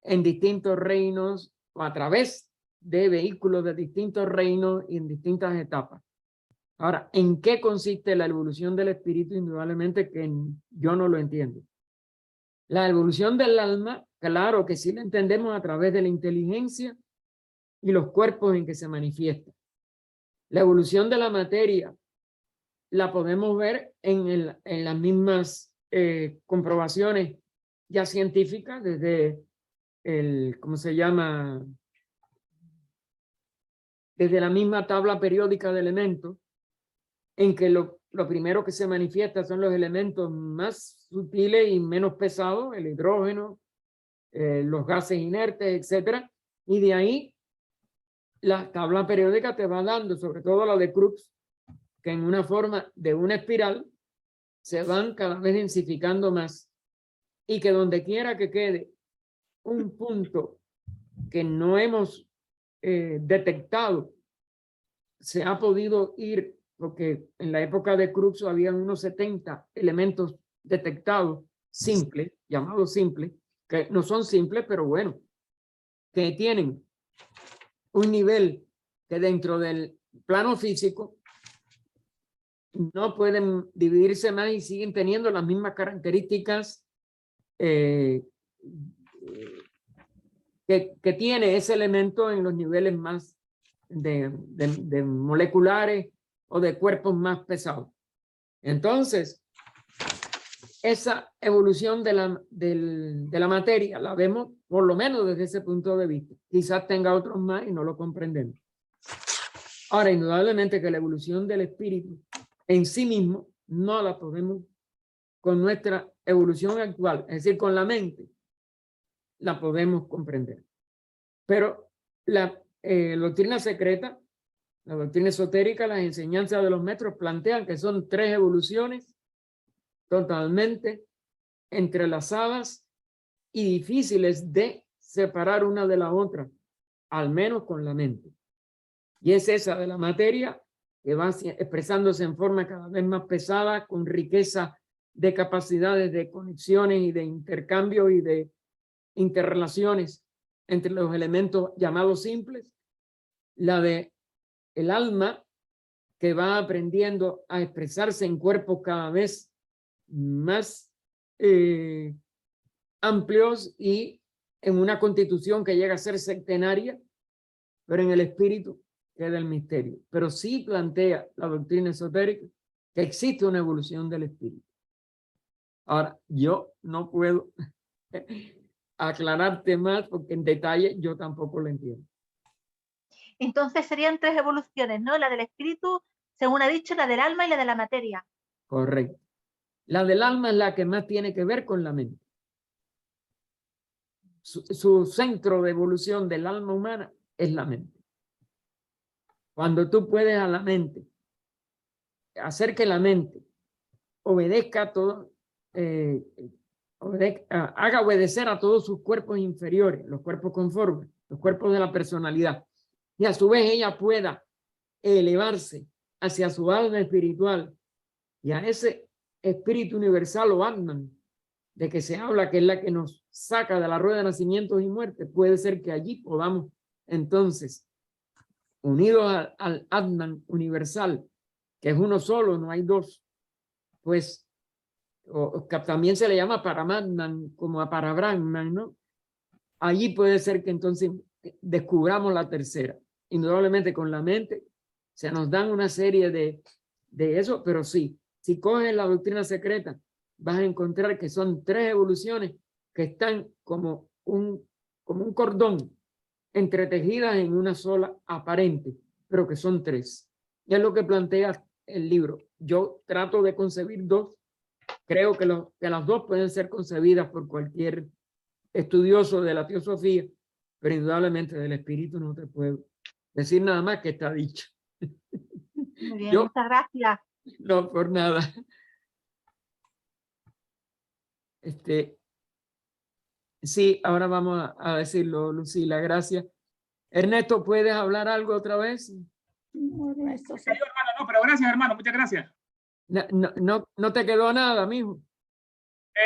en distintos reinos o a través de vehículos de distintos reinos y en distintas etapas. Ahora, ¿en qué consiste la evolución del espíritu? Indudablemente que yo no lo entiendo. La evolución del alma, claro que sí la entendemos a través de la inteligencia y los cuerpos en que se manifiesta. La evolución de la materia la podemos ver en las mismas comprobaciones ya científicas, desde ¿cómo se llama? Desde la misma tabla periódica de elementos, en que lo primero que se manifiesta son los elementos más sutiles y menos pesados, el hidrógeno, los gases inertes, etcétera, y de ahí la tabla periódica te va dando, sobre todo la de Crookes, que en una forma de una espiral se van cada vez densificando más, y que donde quiera que quede un punto que no hemos detectado, se ha podido ir, porque en la época de Crookes había unos 70 elementos detectados simples, llamados simples, que no son simples, pero bueno, que tienen un nivel que dentro del plano físico no pueden dividirse más y siguen teniendo las mismas características que tiene ese elemento en los niveles más de moleculares o de cuerpos más pesados. Entonces, esa evolución de la materia la vemos por lo menos desde ese punto de vista. Quizás tenga otros más y no lo comprendemos. Ahora, indudablemente que la evolución del espíritu en sí mismo no la podemos con nuestra evolución actual, es decir, con la mente, la podemos comprender. Pero la doctrina secreta, la doctrina esotérica, las enseñanzas de los maestros plantean que son 3 evoluciones totalmente entrelazadas y difíciles de separar una de la otra, al menos con la mente. Y es esa de la materia que va expresándose en forma cada vez más pesada, con riqueza de capacidades de conexiones y de intercambio y de interrelaciones entre los elementos llamados simples. La de el alma, que va aprendiendo a expresarse en cuerpos cada vez más amplios y en una constitución que llega a ser centenaria, pero en el espíritu queda el misterio. Pero sí plantea la doctrina esotérica que existe una evolución del espíritu. Ahora, yo no puedo aclararte más porque en detalle yo tampoco lo entiendo. Entonces serían 3 evoluciones, ¿no? La del espíritu, según ha dicho, la del alma y la de la materia. Correcto. La del alma es la que más tiene que ver con la mente. Su centro de evolución del alma humana es la mente. Cuando tú puedes a la mente, hacer que la mente obedezca a todo, haga obedecer a todos sus cuerpos inferiores, los cuerpos conformes, los cuerpos de la personalidad, y a su vez ella pueda elevarse hacia su alma espiritual y a ese espíritu universal o Atman, de que se habla que es la que nos saca de la rueda de nacimientos y muertes. Puede ser que allí podamos entonces, unidos al Atman universal, que es uno solo, no hay dos, pues que también se le llama Paramatman, como a Parabrahman, ¿no? Allí puede ser que entonces descubramos la tercera. Indudablemente con la mente se nos dan una serie de eso, pero sí, si coges la doctrina secreta, vas a encontrar que son 3 evoluciones que están como un cordón entretejidas en una sola aparente, pero que son 3. Y es lo que plantea el libro. Yo trato de concebir 2. Creo que las 2 pueden ser concebidas por cualquier estudioso de la teosofía, pero indudablemente del espíritu no te puedo decir nada más que está dicho. Muy bien, muchas gracias. No, por nada. Sí, ahora vamos a decirlo, Lucila, gracias. Ernesto, ¿puedes hablar algo otra vez? Ernesto, Sí, hermano, no, pero gracias, hermano, muchas gracias. No te quedó nada, mijo.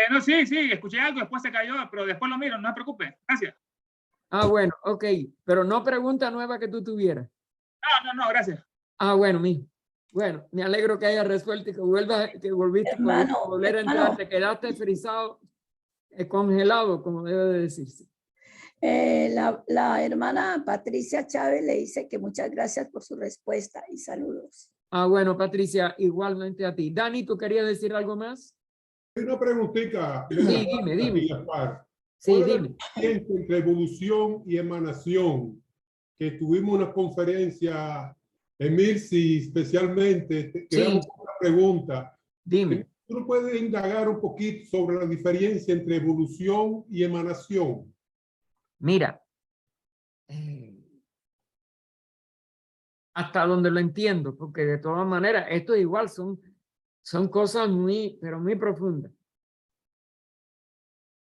No, sí, escuché algo, después se cayó, pero después lo miro, no se preocupe. Gracias. Ah, bueno, ok. Pero no pregunta nueva que tú tuvieras. No, gracias. Ah, bueno, mijo. Bueno, me alegro que haya resuelto y que vuelvas, que volviste Hermano, a volver a entrar. hermano. Te quedaste frisado, congelado, como debe de decirse. La hermana Patricia Chávez le dice que muchas gracias por su respuesta y saludos. Ah, bueno, Patricia, igualmente a ti. Dani, ¿tú querías decir algo más? Una preguntita. Sí, dime. Sí, ¿Cuál es la dime. diferencia entre evolución y emanación? Que tuvimos una conferencia en Mirsi, especialmente, quedamos Sí. con una pregunta. Dime. ¿Tú no puedes indagar un poquito sobre la diferencia entre evolución y emanación? Mira, hasta donde lo entiendo, porque de todas maneras, esto igual son cosas muy, pero muy profundas.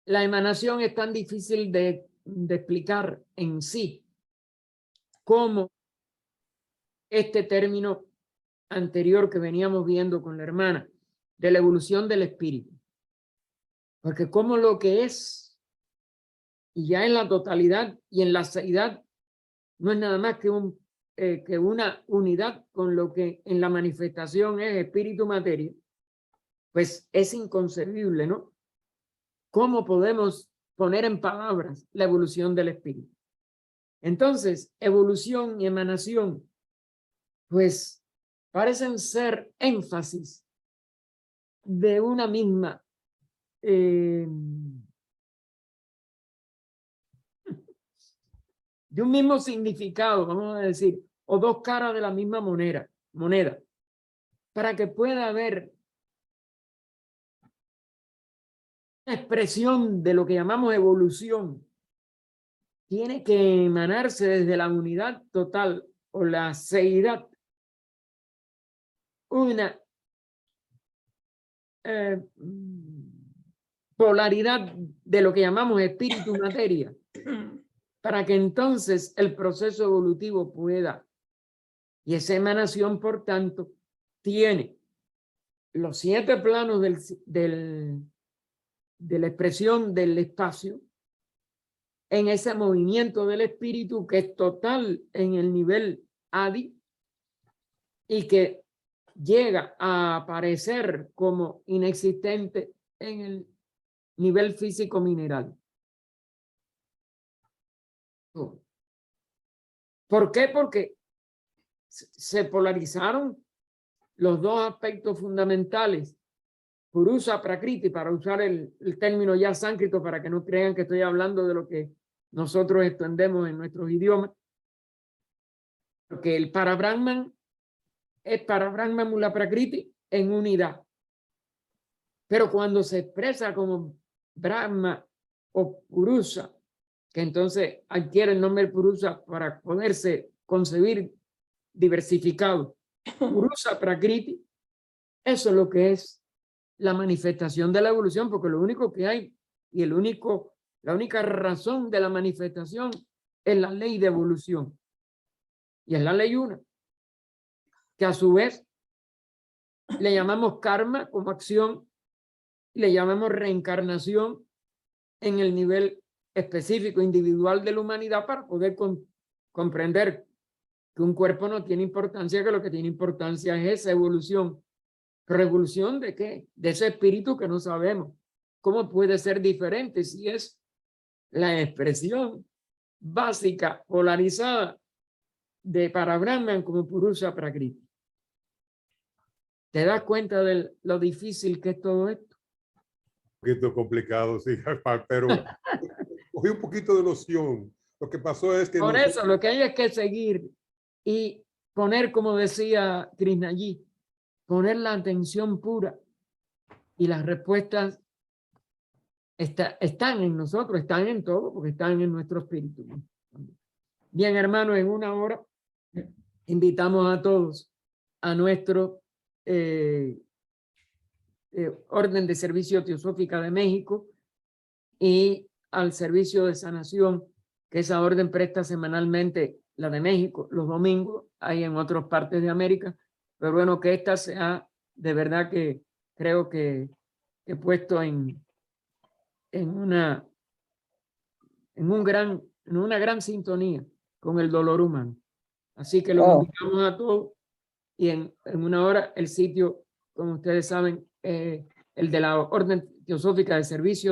La emanación es tan difícil de explicar en sí como este término anterior que veníamos viendo con la hermana, de la evolución del espíritu. Porque como lo que es, y ya en la totalidad y en la seidad, no es nada más que una unidad con lo que en la manifestación es espíritu-materia, pues es inconcebible, ¿no? ¿Cómo podemos poner en palabras la evolución del espíritu? Entonces, evolución y emanación, pues parecen ser énfasis de una misma de un mismo significado, vamos a decir, o dos caras de la misma moneda, para que pueda haber una expresión de lo que llamamos evolución. Tiene que emanarse desde la unidad total o la seidad, una polaridad de lo que llamamos espíritu-materia, para que entonces el proceso evolutivo pueda. Y esa emanación, por tanto, tiene los 7 planos de la expresión del espacio en ese movimiento del espíritu que es total en el nivel Adi y que llega a aparecer como inexistente en el nivel físico mineral. ¿Por qué? Porque se polarizaron los dos aspectos fundamentales, Purusa, Prakriti, para usar el término ya sánscrito para que no crean que estoy hablando de lo que nosotros entendemos en nuestros idiomas. Porque el Parabrahman es Parabrahman Mula Prakriti en unidad. Pero cuando se expresa como Brahma o Purusa, que entonces adquiere el nombre Purusa para poderse concebir diversificado, Purusa Prakriti, eso es lo que es la manifestación de la evolución, porque lo único que hay y la única razón de la manifestación es la ley de evolución. Y es la ley una, que a su vez le llamamos karma como acción, le llamamos reencarnación en el nivel específico individual de la humanidad para poder comprender que un cuerpo no tiene importancia, que lo que tiene importancia es esa evolución. ¿Pero evolución de qué? De ese espíritu que no sabemos. ¿Cómo puede ser diferente si es la expresión básica, polarizada de Parabrahman como Purusa Prakriti? ¿Te das cuenta de lo difícil que es todo esto? Un poquito complicado, sí, pero cogí un poquito de noción. Lo que pasó es que Por eso lo que hay es que seguir y poner, como decía Krishnallí, poner la atención pura y las respuestas están en nosotros, están en todo, porque están en nuestro espíritu. Bien, hermanos, en una hora invitamos a todos a nuestro Orden de Servicio Teosófica de México y al Servicio de Sanación que esa orden presta semanalmente, la de México, los domingos, hay en otras partes de América, pero bueno, que esta sea de verdad que creo que he puesto en una gran sintonía con el dolor humano. Así que los invitamos a todos y en una hora el sitio, como ustedes saben, el de la Orden Teosófica de Servicio